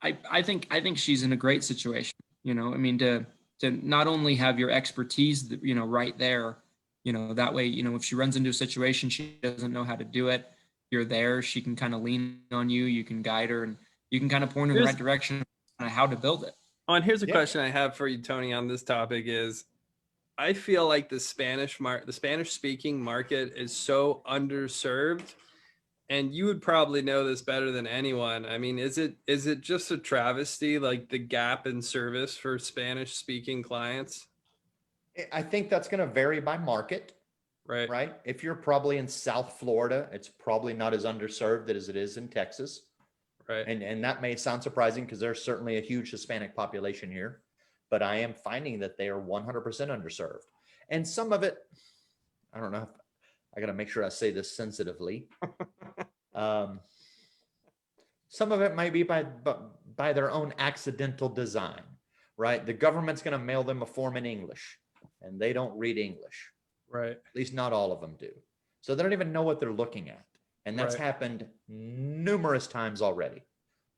I think she's in a great situation. I mean, to not only have your expertise, right there, that way, if she runs into a situation she doesn't know how to do it, you're there. She can kind of lean on you. You can guide her, and you can kind of point her in the right direction on how to build it. Oh, and here's a question I have for you, Tony, on this topic is, I feel like the Spanish speaking market is so underserved, and you would probably know this better than anyone. I mean, is it just a travesty, like the gap in service for Spanish speaking clients? I think that's going to vary by market. Right. If you're probably in South Florida, it's probably not as underserved as it is in Texas. Right. And that may sound surprising because there's certainly a huge Hispanic population here, but I am finding that they are 100% underserved. And some of it, I don't know, I got to make sure I say this sensitively. Some of it might be by their own accidental design, right? The government's going to mail them a form in English, and they don't read English. Right. At least not all of them do. So they don't even know what they're looking at. And that's happened numerous times already,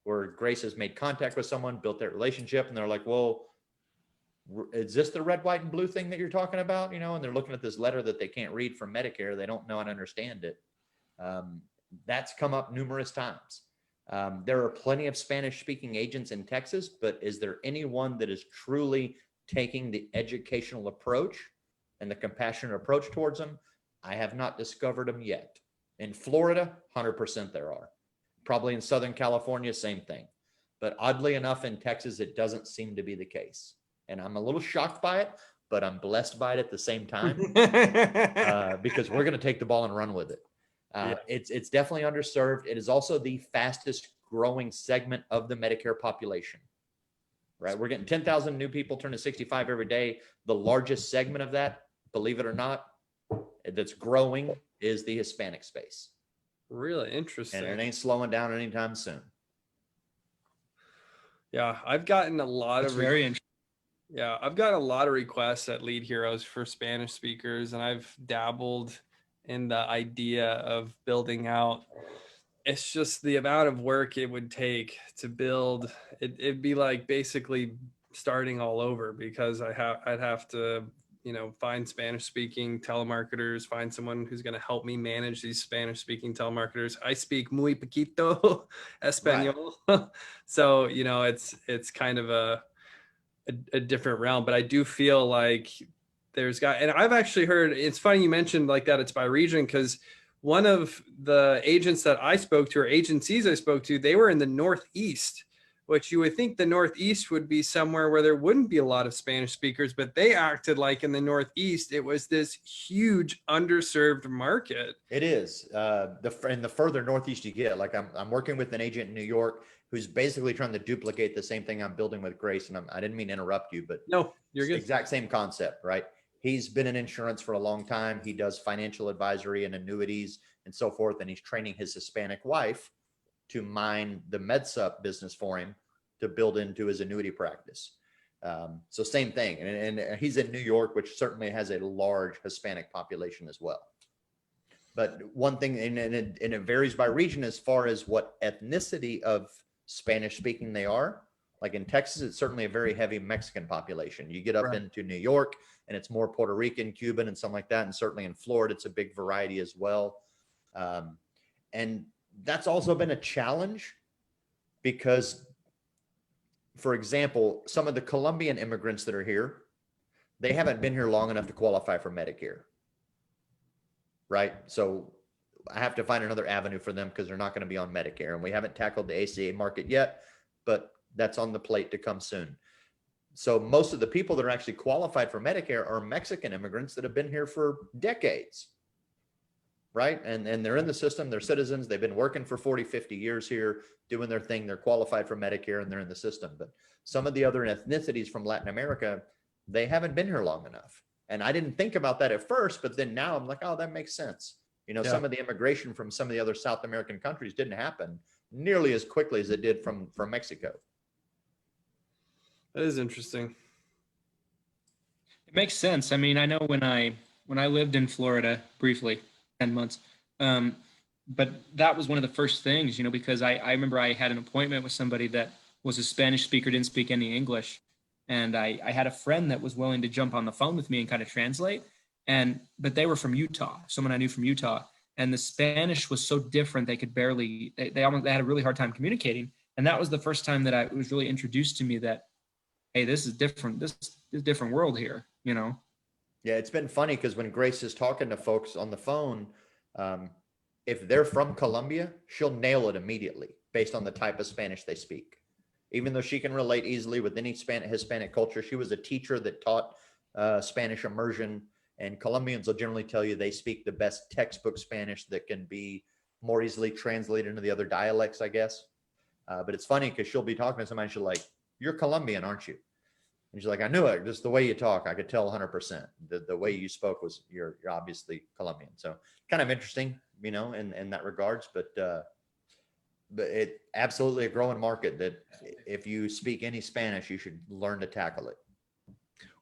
where Grace has made contact with someone, built that relationship, and they're like, well, is this the red, white, and blue thing that you're talking about? And they're looking at this letter that they can't read from Medicare. They don't know and understand it. That's come up numerous times. There are plenty of Spanish speaking agents in Texas, but is there anyone that is truly taking the educational approach and the compassionate approach towards them? I have not discovered them yet. In Florida, 100% there are. Probably in Southern California, same thing. But oddly enough, in Texas, it doesn't seem to be the case. And I'm a little shocked by it, but I'm blessed by it at the same time because we're going to take the ball and run with it. It's definitely underserved. It is also the fastest growing segment of the Medicare population, right? We're getting 10,000 new people turning 65 every day. The largest segment of that, believe it or not, that's growing is the Hispanic space. Really interesting. And it ain't slowing down anytime soon. Yeah, I've gotten a lot That's of very interesting. Yeah, I've got a lot of requests at Lead Heroes for Spanish speakers, and I've dabbled in the idea of building out. It's just the amount of work it would take to build. It'd be like basically starting all over, because I'd have to, find Spanish speaking telemarketers, find someone who's going to help me manage these Spanish speaking telemarketers. I speak muy poquito español. Right. So, it's kind of a different realm, but I do feel like and I've actually heard, it's funny you mentioned like that it's by region, because one of the agents that I spoke to, or agencies I spoke to, they were in the Northeast, which you would think the Northeast would be somewhere where there wouldn't be a lot of Spanish speakers, but they acted like in the Northeast, it was this huge underserved market. It is. The further Northeast you get, like I'm working with an agent in New York who's basically trying to duplicate the same thing I'm building with Grace. And I didn't mean to interrupt you, but no, you're good. Exact same concept, right? He's been in insurance for a long time. He does financial advisory and annuities and so forth. And he's training his Hispanic wife to mine the MedSup business for him to build into his annuity practice. So same thing. And he's in New York, which certainly has a large Hispanic population as well. But one thing, and it varies by region as far as what ethnicity of Spanish speaking they are. Like in Texas, it's certainly a very heavy Mexican population. You get up Right. into New York and it's more Puerto Rican, Cuban, and something like that. And certainly in Florida, it's a big variety as well. And that's also been a challenge because, for example, some of the Colombian immigrants that are here, they haven't been here long enough to qualify for Medicare. Right? So I have to find another avenue for them because they're not going to be on Medicare. And we haven't tackled the ACA market yet, but that's on the plate to come soon. So most of the people that are actually qualified for Medicare are Mexican immigrants that have been here for decades, right? And they're in the system, they're citizens, they've been working for 40, 50 years here, doing their thing, they're qualified for Medicare and they're in the system. But some of the other ethnicities from Latin America, they haven't been here long enough. And I didn't think about that at first, but then now I'm like, oh, that makes sense. Some of the immigration from some of the other South American countries didn't happen nearly as quickly as it did from Mexico. That is interesting. It makes sense. I mean, I know when I lived in Florida briefly, 10 months, but that was one of the first things, because I remember I had an appointment with somebody that was a Spanish speaker, didn't speak any English. And I had a friend that was willing to jump on the phone with me and kind of translate. But they were from Utah, someone I knew from Utah. And the Spanish was so different, they could barely, they had a really hard time communicating. And that was the first time that it was really introduced to me that, hey, this is different. This is a different world here, Yeah, it's been funny because when Grace is talking to folks on the phone, if they're from Colombia, she'll nail it immediately based on the type of Spanish they speak. Even though she can relate easily with any Hispanic culture, she was a teacher that taught Spanish immersion, and Colombians will generally tell you they speak the best textbook Spanish that can be more easily translated into the other dialects, I guess. But it's funny because she'll be talking to somebody and she'll like, "You're Colombian, aren't you?" And she's like, "I knew it. Just the way you talk, I could tell 100%. The way you spoke was you're obviously Colombian." So kind of interesting, in that regards. But it absolutely a growing market that if you speak any Spanish, you should learn to tackle it.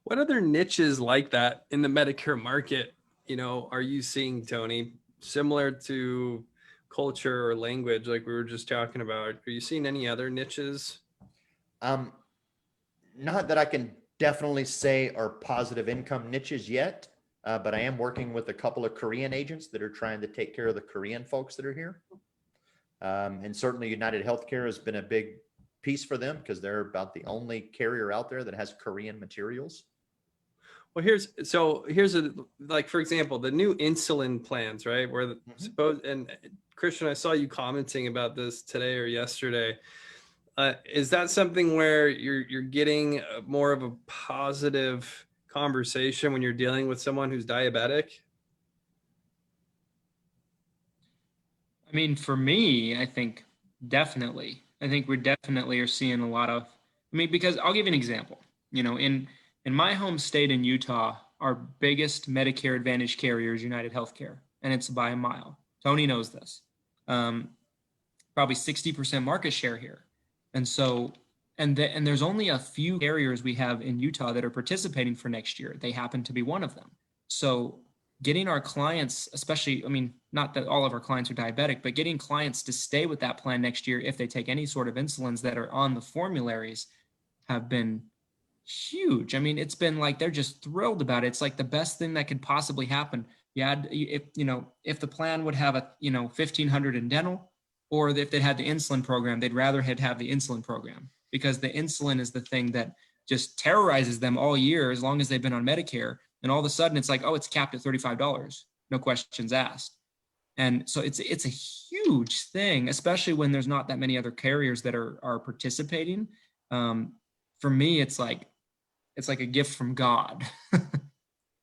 What other niches like that in the Medicare market, are you seeing, Tony, similar to culture or language, like we were just talking about? Are you seeing any other niches? Not that I can definitely say are positive income niches yet, but I am working with a couple of Korean agents that are trying to take care of the Korean folks that are here. And certainly United Healthcare has been a big piece for them because they're about the only carrier out there that has Korean materials. Well, like, for example, the new insulin plans, right? Where and Christian, I saw you commenting about this today or yesterday. Is that something where you're getting more of a positive conversation when you're dealing with someone who's diabetic? I mean, for me, I think definitely. I think we definitely are seeing a lot of, because I'll give you an example. In my home state in Utah, our biggest Medicare Advantage carrier is United Healthcare. and it's by a mile. Tony knows this. Probably 60% market share here. And so, and there's only a few carriers we have in Utah that are participating for next year. They happen to be one of them. So getting our clients, especially, I mean, not that all of our clients are diabetic, but getting clients to stay with that plan next year if they take any sort of insulins that are on the formularies have been huge. I mean, it's been like, they're just thrilled about it. It's like the best thing that could possibly happen. If the plan would have a, $1,500 in dental, or if they had the insulin program, they'd rather have the insulin program, because the insulin is the thing that just terrorizes them all year, as long as they've been on Medicare. And all of a sudden it's like, oh, it's capped at $35. No questions asked. And so it's a huge thing, especially when there's not that many other carriers that are participating. For me, it's like a gift from God.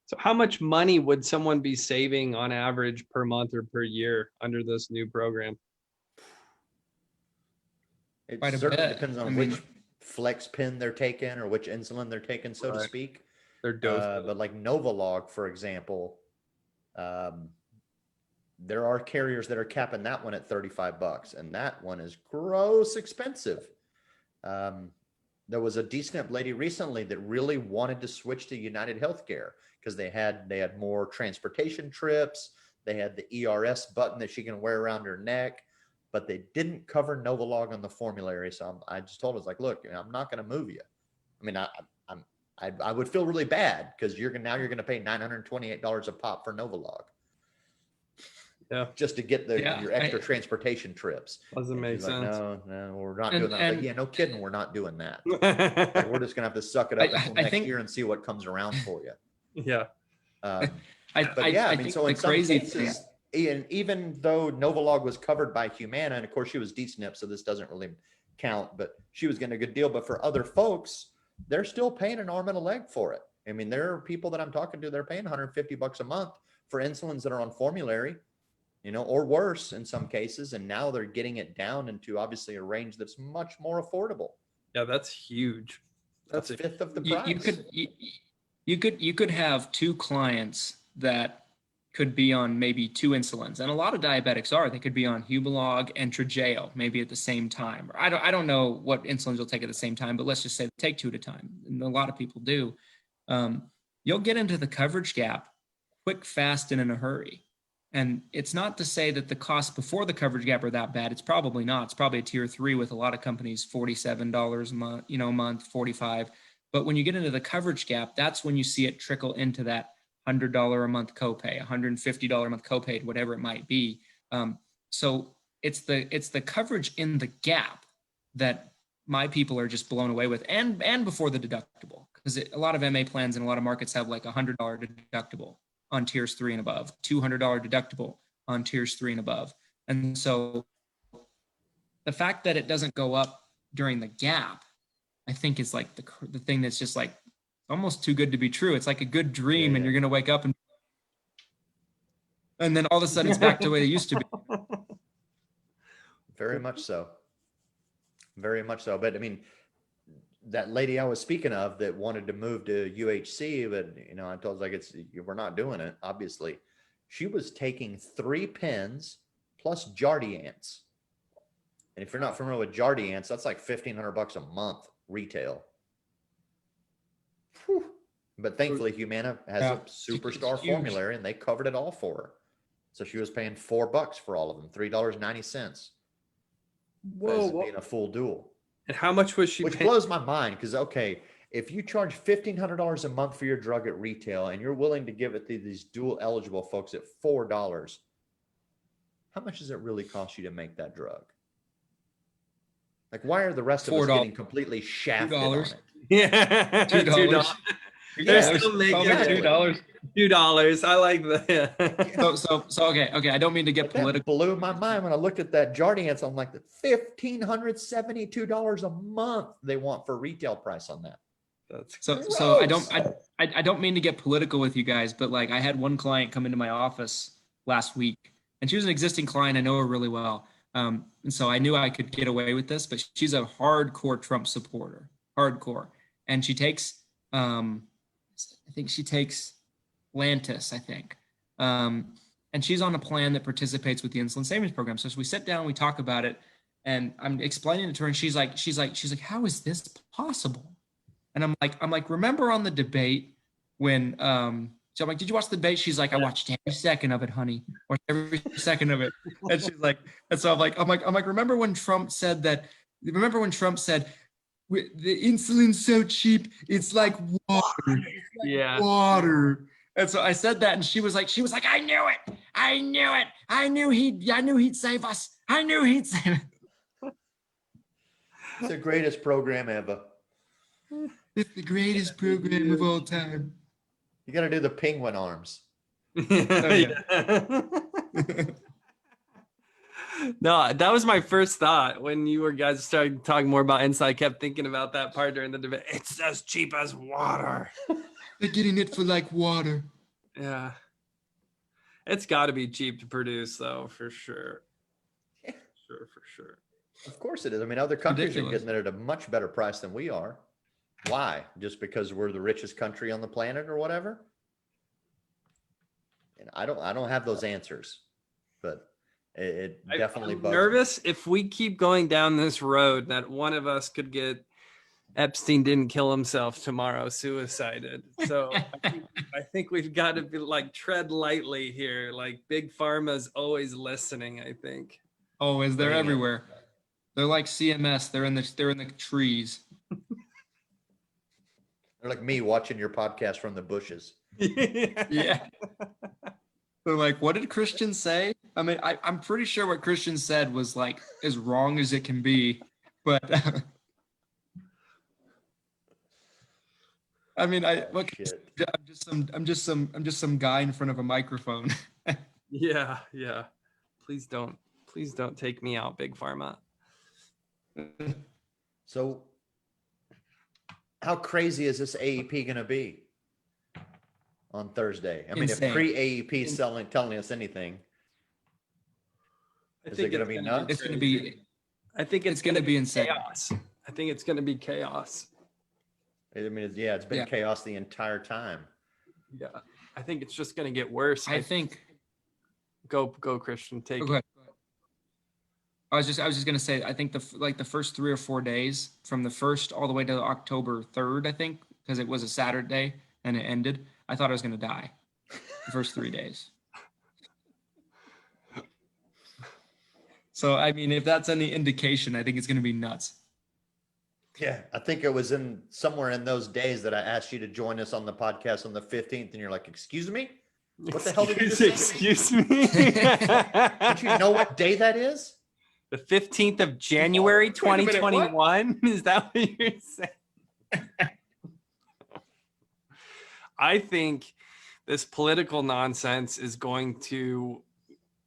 So how much money would someone be saving on average per month or per year under this new program? It Quite a certainly bit. depends on which flex pin they're taking or which insulin they're taking, so to speak. Their dose. But like Novolog, for example, there are carriers that are capping that one at $35, and that one is gross expensive. There was a D-SNP lady recently that really wanted to switch to United Healthcare because they had more transportation trips. They had the ERS button that she can wear around her neck, but they didn't cover Novolog on the formulary. So I just told her, like, look, I'm not going to move you. I mean, I would feel really bad because you're going to pay $928 a pop for Novolog. Yeah. Just to get your extra transportation trips. Doesn't make sense. Like, no, we're not doing that. Like, yeah, no kidding. We're not doing that. Like, we're just going to have to suck it up until next year and see what comes around for you. Yeah. I think so in some cases, even though Novolog was covered by Humana, and of course she was D-SNP, so this doesn't really count, but she was getting a good deal. But for other folks, they're still paying an arm and a leg for it. I mean, there are people that I'm talking to, they're paying $150 a month for insulins that are on formulary, or worse in some cases. And now they're getting it down into obviously a range that's much more affordable. Yeah, that's huge. That's a fifth of the price. You could have two clients that could be on maybe two insulins, and a lot of diabetics they could be on Humalog and Trajeo maybe at the same time. Or I don't know what insulins you'll take at the same time, but let's just say take two at a time, and a lot of people do. You'll get into the coverage gap quick, fast, and in a hurry. And it's not to say that the costs before the coverage gap are that bad. It's probably not. It's probably a tier 3 with a lot of companies, $47 a month, month, $45. But when you get into the coverage gap, that's when you see it trickle into that $100 a month copay, $150 a month copay, whatever it might be. So it's the coverage in the gap that my people are just blown away with, and before the deductible, because a lot of MA plans and a lot of markets have like $100 deductible on tiers 3 and above, $200 deductible on tiers 3 and above. And so the fact that it doesn't go up during the gap, I think is like the thing that's just like almost too good to be true. It's like a good dream, and you're going to wake up and then all of a sudden it's back to the way it used to be. Very much so. Very much so. But I mean, that lady I was speaking of that wanted to move to UHC, but I told her, like, we're not doing it. Obviously, she was taking 3 pens plus Jardiance. And if you're not familiar with Jardiance, that's like $1,500 a month retail. Whew. But thankfully, Humana has a superstar formulary, and they covered it all for her. So she was paying $4 for all of them, $3.90. Whoa, being a full dual. And how much was she? Which blows my mind, because if you charge $1,500 a month for your drug at retail, and you're willing to give it to these dual eligible folks at $4, how much does it really cost you to make that drug? Like, why are the rest of us getting completely shafted on it? Yeah, $2. They're still making $2. I like that. So okay. I don't mean to get political. Blew my mind when I looked at that Jardiance. I'm like, $1,572 a month they want for retail price on that. That's so I don't mean to get political with you guys, but like, I had one client come into my office last week, and she was an existing client. I know her really well. And so I knew I could get away with this, but she's a hardcore Trump supporter, and she takes, I think she takes Lantus, and she's on a plan that participates with the insulin savings program. So as we sit down, we talk about it, and I'm explaining it to her, and she's like, how is this possible? And I'm like, remember on the debate when, so I'm like, did you watch the debate? She's like, I watched every second of it, honey. Watched every second of it. And she's like, and so I'm like, remember when Trump said, the insulin's so cheap, it's like water. Water. And so I said that, and she was like, I knew it. I knew he'd save us. I knew he'd save it. It's the greatest program ever. It's the greatest program of all time. You got to do the penguin arms. No, that was my first thought when you guys started talking more about insulin. I kept thinking about that part during the debate. It's as cheap as water. They're getting it for like water. Yeah. It's got to be cheap to produce, though, for sure. Yeah. For sure. Of course it is. I mean, other countries are Ridiculous. getting it at a much better price than we are. Why? Just because we're the richest country on the planet or whatever? And I don't have those answers, but it definitely I'm bugs me. nervous if we keep going down this road that one of us could get Epstein didn't kill himself tomorrow, suicided. So I think we've got to be like tread lightly here. Like big pharma's always listening, I think. Always, they're Bring it. everywhere. They're like CMS. They're in the trees. They're like me watching your podcast from the bushes. Yeah. They're like, what did Christian say? I mean, I'm pretty sure what Christian said was like as wrong as it can be, but I mean, Shit. I'm just some guy in front of a microphone. Yeah. Please don't take me out, big pharma. So how crazy is this AEP going to be on Thursday? I mean, Insane. if pre-AEP is telling us anything, I is think it going to be nuts? It's going to be. I think It's going to be insane. chaos. I think it's going to be chaos. I mean, it's been chaos the entire time. Yeah. I think it's just going to get worse. I think. Go Christian, take Go it. ahead. I was just gonna say, I think the first 3 or 4 days, from the 1st all the way to October 3rd, I think, because it was a Saturday and it ended, I thought I was gonna die the first 3 days. So I mean, if that's any indication, I think it's gonna be nuts. Yeah, I think it was in somewhere in those days that I asked you to join us on the podcast on the 15th, and you're like, "Excuse me, what the hell did you just say?" Excuse me. Don't you know what day that is? The 15th of January, Wait a minute, what? 2021? Is that what you're saying? I think this political nonsense is going to,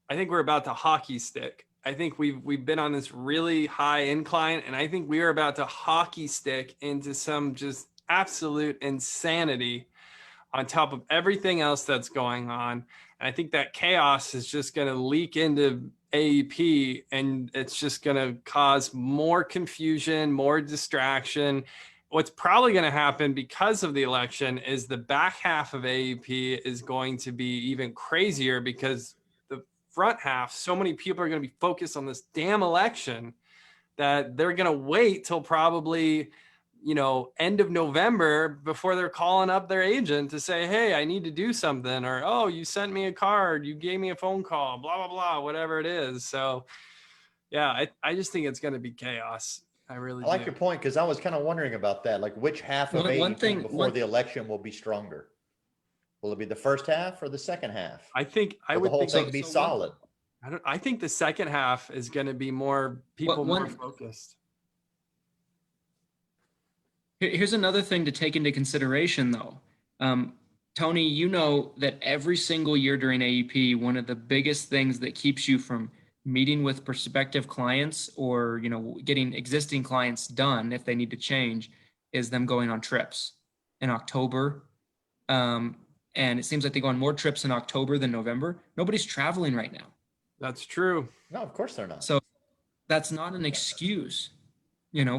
I think we're about to hockey stick. I think we've been on this really high incline, and I think we are about to hockey stick into some just absolute insanity on top of everything else that's going on. And I think that chaos is just going to leak into AEP, and it's just going to cause more confusion, more distraction. What's probably going to happen because of the election is the back half of AEP is going to be even crazier, because the front half, so many people are going to be focused on this damn election that they're going to wait till probably, end of November before they're calling up their agent to say, hey, I need to do something, or, oh, you sent me a card, you gave me a phone call, blah, blah, blah, whatever it is. So yeah, I just think it's going to be chaos. I really like do. your point, because I was kind of wondering about that. Like, which half of AEP before the election will be stronger? Will it be the first half or the second half? I think I Will would the whole think thing be solid? I think the second half is going to be more people more focused. Here's another thing to take into consideration, though. Tony, you know that every single year during AEP, one of the biggest things that keeps you from meeting with prospective clients or, getting existing clients done if they need to change is them going on trips in October. And it seems like they go on more trips in October than November. Nobody's traveling right now. That's true. No, of course they're not. So that's not an excuse,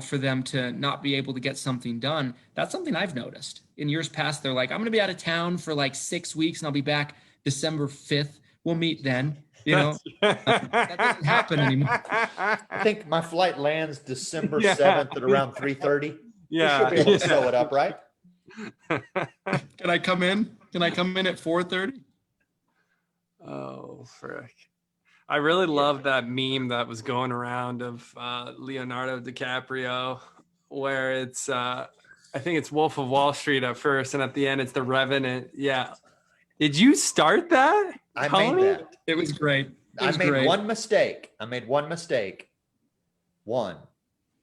for them to not be able to get something done. That's something I've noticed. In years past, they're like, I'm going to be out of town for like 6 weeks and I'll be back December 5th we'll meet then. You know, that doesn't happen anymore. I think my flight lands December Yeah. 7th at around 3:30. Yeah. We should be able to sew it up, right? Can I come in? Can I come in at 4:30? Oh, frick. I really love that meme that was going around of Leonardo DiCaprio, where it's, I think it's Wolf of Wall Street at first, and at the end it's The Revenant. Yeah. Did you start that? I Tony? made that. It was great. I made one mistake. One,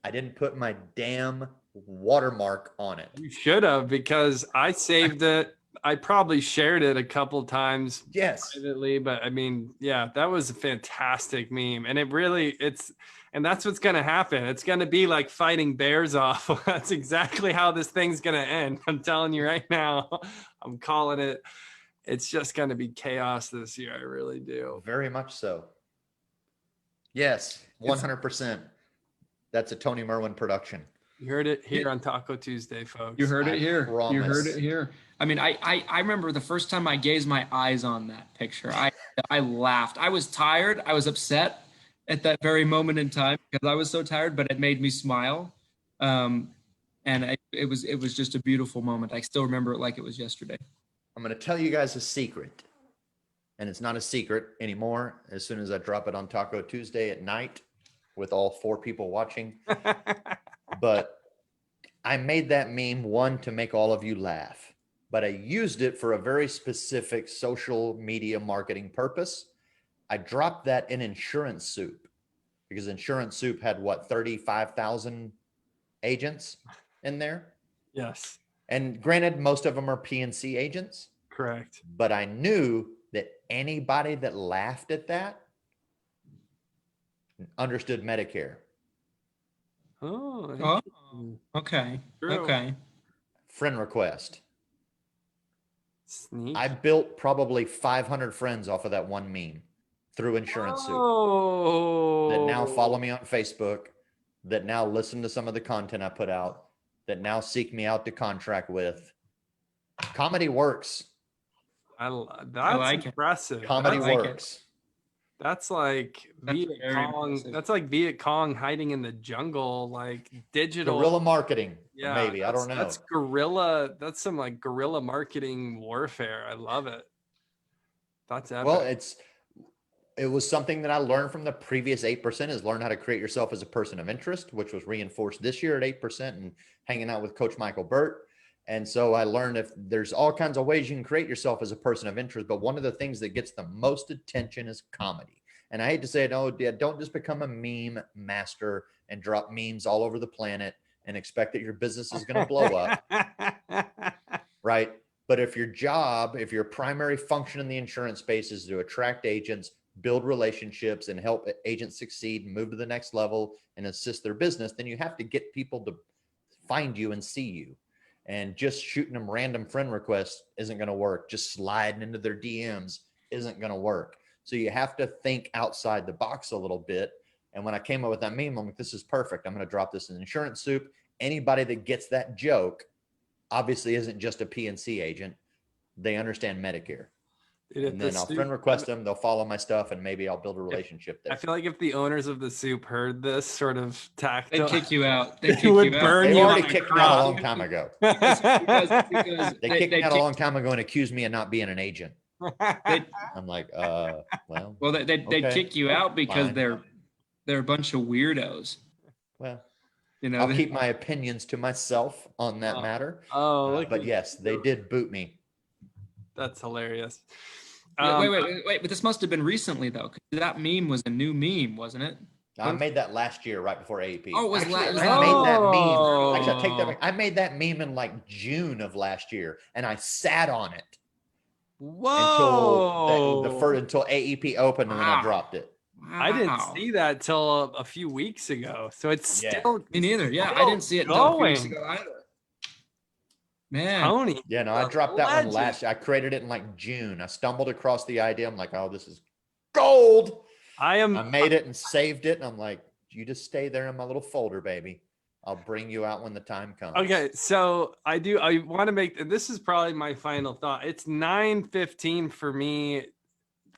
I didn't put my damn watermark on it. You should have, because I saved it. I probably shared it a couple times Yes. privately, but I mean, yeah, that was a fantastic meme. And and that's what's going to happen. It's going to be like fighting bears off. That's exactly how this thing's going to end. I'm telling you right now, I'm calling it. It's just going to be chaos this year. I really do. Very much so. Yes, 100%. That's a Tony Merwin production. You heard it here on Taco Tuesday, folks. You heard it here. promise. You heard it here. I mean, I remember the first time I gazed my eyes on that picture. I laughed. I was tired. I was upset at that very moment in time because I was so tired, but it made me smile. And it was just a beautiful moment. I still remember it like it was yesterday. I'm going to tell you guys a secret, and it's not a secret anymore. As soon as I drop it on Taco Tuesday at night with all 4 people watching, but I made that meme, one, to make all of you laugh, but I used it for a very specific social media marketing purpose. I dropped that in Insurance Soup because Insurance Soup had 35,000 agents in there. Yes, And granted, most of them are PNC agents, correct. but I knew that anybody that laughed at that understood Medicare. Oh, Oh, okay. True. Okay. Friend request. Sneak. I built probably 500 friends off of that one meme through Insurance Soup that now follow me on Facebook, that now listen to some of the content I put out, that now seek me out to contract with. Comedy works. That's like it. impressive. Comedy like it. works. That's like That's Viet very Cong. impressive. That's like Viet Cong hiding in the jungle, like digital. Guerrilla marketing. Yeah, Maybe. I don't know. That's guerrilla. That's some like guerrilla marketing warfare. I love it. That's epic. Well, it was something that I learned from the previous 8%, is learn how to create yourself as a person of interest, which was reinforced this year at 8% and hanging out with Coach Michael Burt. And so I learned if there's all kinds of ways you can create yourself as a person of interest, but one of the things that gets the most attention is comedy. And I hate to say it, don't just become a meme master and drop memes all over the planet and expect that your business is going to blow up, right? But if your primary function in the insurance space is to attract agents, build relationships, and help agents succeed and move to the next level and assist their business, then you have to get people to find you and see you. And just shooting them random friend requests isn't going to work. Just sliding into their DMs isn't going to work. So you have to think outside the box a little bit. And when I came up with that meme, I'm like, this is perfect. I'm going to drop this in Insurance Soup. Anybody that gets that joke obviously isn't just a PNC agent. They understand Medicare. And then I'll friend request them. They'll follow my stuff, and maybe I'll build a relationship there. I feel like if the owners of the soup heard this sort of tactile, They'd kick you out. They would burn They you already on a kicked me out a cross. long time ago. because They kicked me out a long time ago and accused me of not being an agent. they'd, I'm like, well, they'd Okay. kick you out because Fine. they're a bunch of weirdos. well, You know, I'll keep my opinions to myself on that matter. Oh, look But at yes, they did boot me. That's hilarious. wait, but this must have been recently though, 'cause that meme was a new meme, wasn't it? I made that last year, right before AEP. Oh, it was Actually, la- I made that meme. Oh. Actually, I take that back. I made that meme in like June of last year, and I sat on it Whoa! until AEP opened, and then I Wow. dropped it. I didn't Wow. see that till a few weeks ago. So it's Yeah. still Me neither. Yeah, I still didn't see it until a few weeks going. ago either. Man, Tony. Yeah, no, I a dropped that one legend. last. I created it in like June. I stumbled across the idea. I'm like, oh, this is gold. I am. I made it and saved it, and I'm like, you just stay there in my little folder, baby. I'll bring you out when the time comes. Okay, so I want to make, and this is probably my final thought. It's 9:15 for me.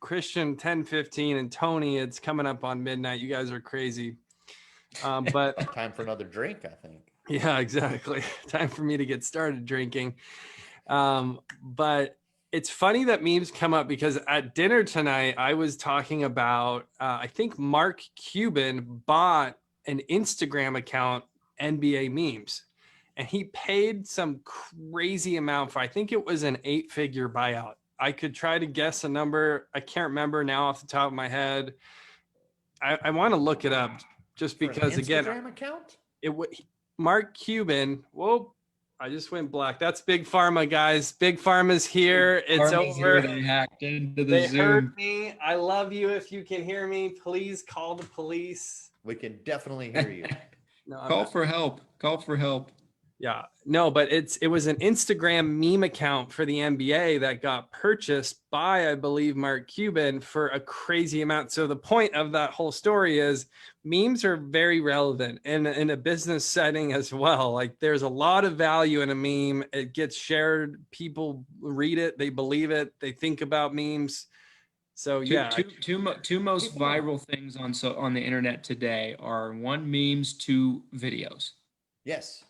Christian 10:15 and Tony, it's coming up on midnight. You guys are crazy. But Time for another drink, I think. yeah, exactly. Time for me to get started drinking. But it's funny that memes come up because at dinner tonight, I was talking about, I think Mark Cuban bought an Instagram account, NBA memes, and he paid some crazy amount for, I think it was an 8-figure buyout. I could try to guess a number. I can't remember now off the top of my head. I want to look it up just because, again, Instagram account? Mark Cuban. Whoa, I just went black. That's Big Pharma, guys. Big Pharma's here. It's Pharma's over. Here. They hacked into the They Zoom. heard me. I love you. If you can hear me, please call the police. We can definitely hear you. No, Call for help. Call for help. Yeah, no, but it was an Instagram meme account for the NBA that got purchased by, I believe, Mark Cuban for a crazy amount. So the point of that whole story is memes are very relevant in a business setting as well. Like there's a lot of value in a meme. It gets shared. People read it. They believe it. They think about memes. So Two most viral things on the internet today are 1, memes, 2, videos. Yes,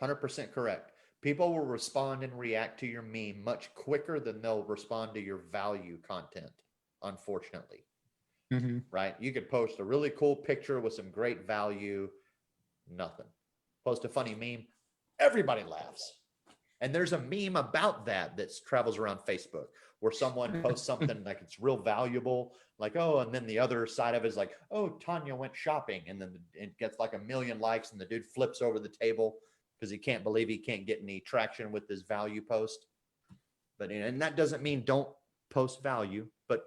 100% correct. People will respond and react to your meme much quicker than they'll respond to your value content, unfortunately. Mm-hmm. Right? You could post a really cool picture with some great value, nothing. Post a funny meme, everybody laughs. And there's a meme about that travels around Facebook where someone posts something like it's real valuable, like, oh, and then the other side of it is like, oh, Tanya went shopping. And then it gets like 1 million likes and the dude flips over the table because he can't believe he can't get any traction with his value post. But, and that doesn't mean don't post value, but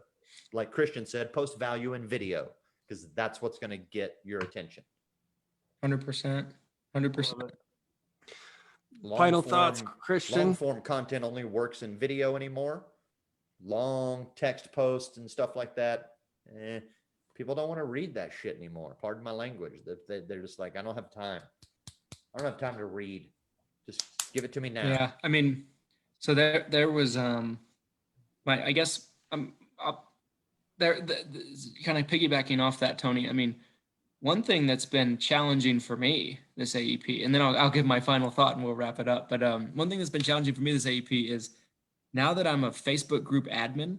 like Christian said, post value in video because that's what's going to get your attention. 100%. 100%. Final thoughts, Christian? Long form content only works in video anymore. Long text posts and stuff like that. People don't want to read that shit anymore. Pardon my language. They're just like, I don't have time. I don't have time to read. Just give it to me now. Yeah, I mean, so there was I guess there kind of piggybacking off that, Tony. I mean, one thing that's been challenging for me this AEP, and then I'll give my final thought and we'll wrap it up. But one thing that's been challenging for me this AEP is now that I'm a Facebook group admin,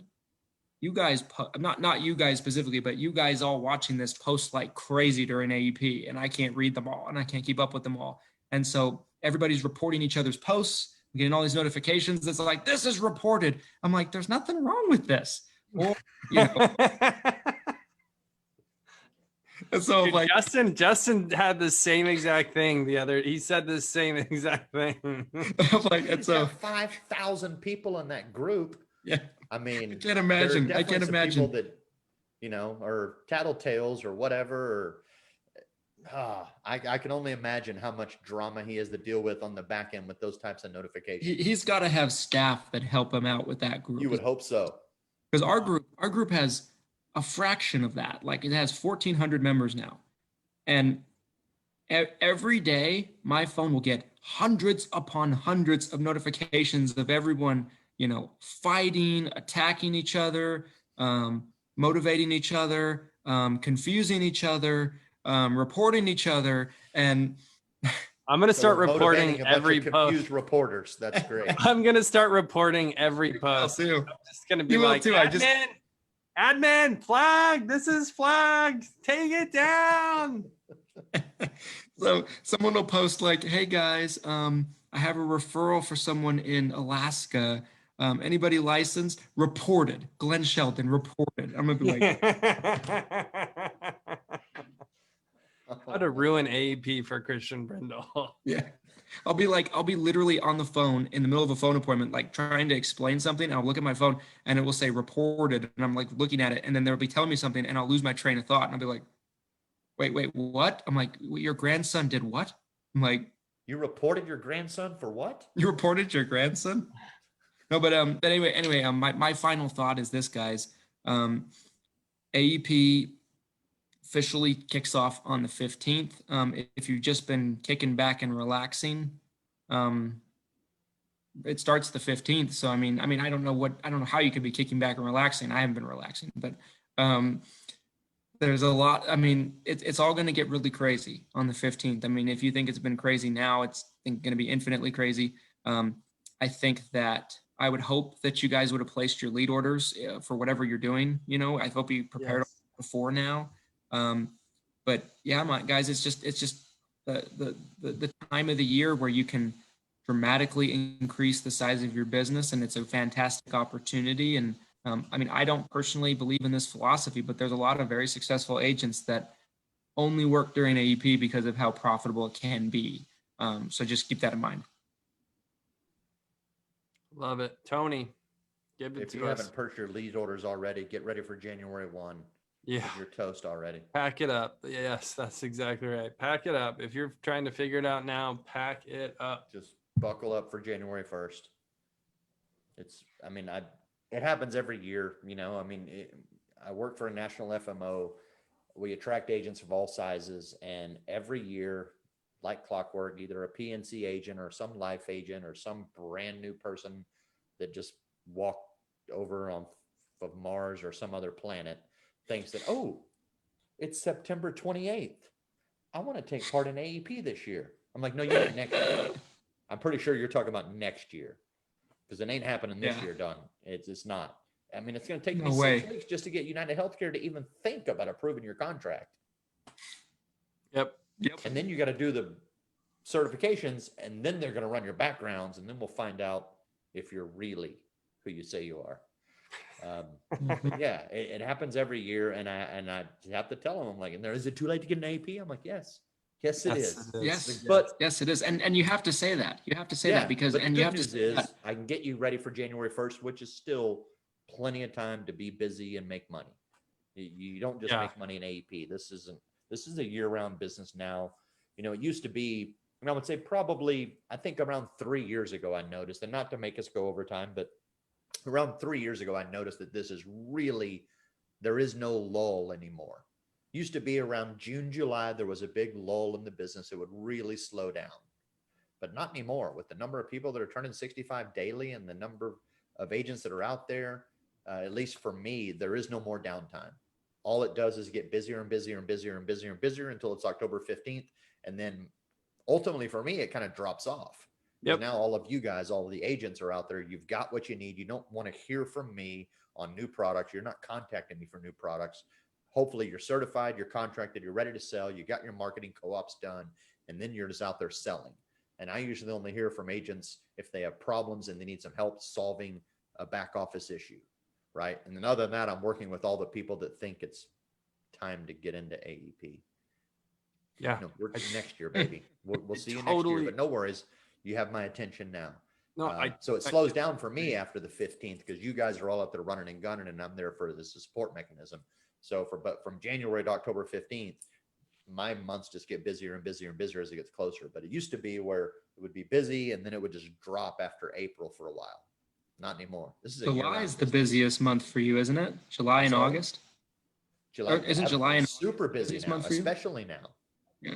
you guys, not you guys specifically, but you guys all watching this post like crazy during AEP, and I can't read them all and I can't keep up with them all. And so everybody's reporting each other's posts, getting all these notifications. That's like, this is reported. I'm like, there's nothing wrong with this. Or, you know. And so Dude, like Justin had the same exact thing he said the same exact thing. I'm like, and so 5,000 people in that group. Yeah. I mean, I can't imagine. there are definitely some imagine people that, you know, are tattletales or whatever. I can only imagine how much drama he has to deal with on the back end with those types of notifications. He's got to have staff that help him out with that group. You would hope so. Because our group has a fraction of that. Like it has 1,400 members now. And every day my phone will get hundreds upon hundreds of notifications of everyone, you know, fighting, attacking each other, motivating each other, confusing each other, reporting each other. And I'm going to start reporting every post. Reporters. That's great. I'm going to start reporting every post. I'm just going to be like, admin, flag. This is flagged. Take it down. So someone will post like, hey guys, I have a referral for someone in Alaska. Anybody licensed? Reported. Glenn Shelton reported. I'm going to be like, how to ruin AEP for Christian Brindle. Yeah. I'll be literally on the phone in the middle of a phone appointment, like trying to explain something. And I'll look at my phone and it will say reported. And I'm like looking at it and then they'll be telling me something and I'll lose my train of thought. And I'll be like, wait, what? I'm like, your grandson did what? I'm like, you reported your grandson for what? You reported your grandson? No, but anyway, my final thought is this, guys. AEP officially kicks off on the 15th. If you've just been kicking back and relaxing, it starts the 15th. So, I mean, I don't know how you could be kicking back and relaxing. I haven't been relaxing, but there's a lot. I mean, it's all going to get really crazy on the 15th. I mean, if you think it's been crazy now, it's going to be infinitely crazy. I think that I would hope that you guys would have placed your lead orders for whatever you're doing. You know, I hope you prepared before now. But yeah, guys, it's just the time of the year where you can dramatically increase the size of your business, and it's a fantastic opportunity. And I mean, I don't personally believe in this philosophy, but there's a lot of very successful agents that only work during AEP because of how profitable it can be. So just keep that in mind. Love it. Tony, give it If to you us. haven't purchased your lead orders already, get ready for January 1. Yeah. You're toast already. Pack it up. Yes, that's exactly right. Pack it up. If you're trying to figure it out now, pack it up. Just buckle up for January 1st. It happens every year, you know. I mean, I work for a national FMO. We attract agents of all sizes, and every year, like clockwork, either a PNC agent or some life agent or some brand new person that just walked over of Mars or some other planet thinks that, oh, it's September 28th. I want to take part in AEP this year. I'm like, no, you mean next year. I'm pretty sure you're talking about next year, because it ain't happening this year, done. It's not. I mean, it's going to take me 6 weeks just to get United Healthcare to even think about approving your contract. Yep. And then you got to do the certifications, and then they're going to run your backgrounds, and then we'll find out if you're really who you say you are. Yeah, it happens every year, and I have to tell them, I'm like, is it too late to get an AP? I'm like, yes, it is. Yes, but yes, it is, and you have to say that. You have to say that because, but and the you good have news to is that. I can get you ready for January 1st, which is still plenty of time to be busy and make money. You don't just make money in AEP. This is a year-round business now. You know, it used to be, and I would say probably, I think around 3 years ago, I noticed, and not to make us go over time, but around 3 years ago, I noticed that this is really, there is no lull anymore. Used to be around June, July, there was a big lull in the business. It would really slow down, but not anymore. With the number of people that are turning 65 daily and the number of agents that are out there, at least for me, there is no more downtime. All it does is get busier and busier and busier and busier and busier until it's October 15th. And then ultimately for me, it kind of drops off. Yep. Now all of you guys, all of the agents are out there. You've got what you need. You don't want to hear from me on new products. You're not contacting me for new products. Hopefully you're certified, you're contracted, you're ready to sell. You got your marketing co-ops done, and then you're just out there selling. And I usually only hear from agents if they have problems and they need some help solving a back office issue, right? And then other than that, I'm working with all the people that think it's time to get into AEP. Yeah. No, we're next year, baby. We'll see you next year, but no worries. You have my attention now. No, so it slows down for me after the 15th because you guys are all out there running and gunning, and I'm there for the support mechanism. So but from January to October 15th, my months just get busier and busier and busier as it gets closer. But it used to be where it would be busy and then it would just drop after April for a while. Not anymore. This is July is the busiest month for you, isn't it? July and August. July isn't July and super busy now, especially now. Yeah.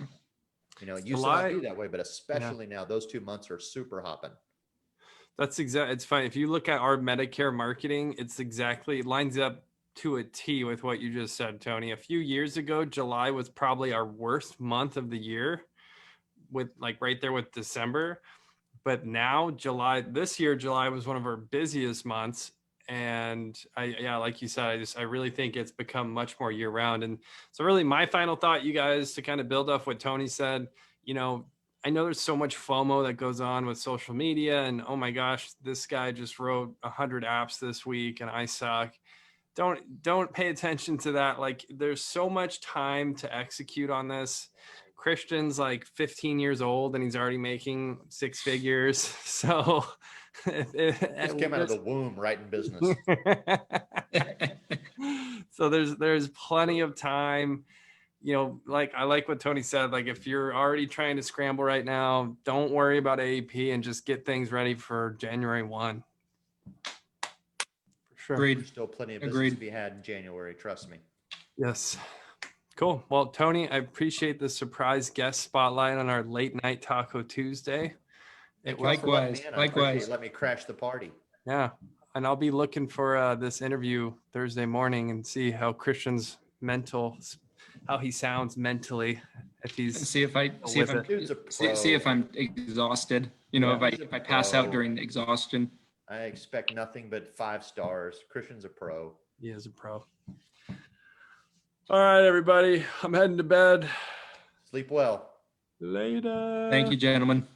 You know, it used to not be that way, but especially now, those 2 months are super hopping. That's exactly. It's fine. If you look at our Medicare marketing, it lines up to a T with what you just said, Tony. A few years ago, July was probably our worst month of the year, with like right there with December. But now this year, July was one of our busiest months. And like you said, I really think it's become much more year round. And so really my final thought, you guys, to kind of build off what Tony said, you know, I know there's so much FOMO that goes on with social media and, oh my gosh, this guy just wrote 100 apps this week and I suck. Don't pay attention to that. Like there's so much time to execute on this. Christian's like 15 years old and he's already making 6 figures. So just came out of the womb right in business. So there's plenty of time. You know, like I like what Tony said, like if you're already trying to scramble right now, don't worry about AEP and just get things ready for January 1. For sure. Agreed. There's still plenty of business to be had in January. Trust me. Yes. Cool. Well, Tony, I appreciate the surprise guest spotlight on our late night Taco Tuesday. It Thank you for letting Likewise, me in. I appreciate likewise. you. Let me crash the party. Yeah. And I'll be looking for this interview Thursday morning and see how Christian's how he sounds mentally. If And he's see if I'm Dude's a see if pro. I'm exhausted. You know, Yeah. if I pass out Pro. during the exhaustion. I expect nothing but 5 stars. Christian's a pro. He is a pro. All right, everybody. I'm heading to bed. Sleep well. Later. Thank you, gentlemen.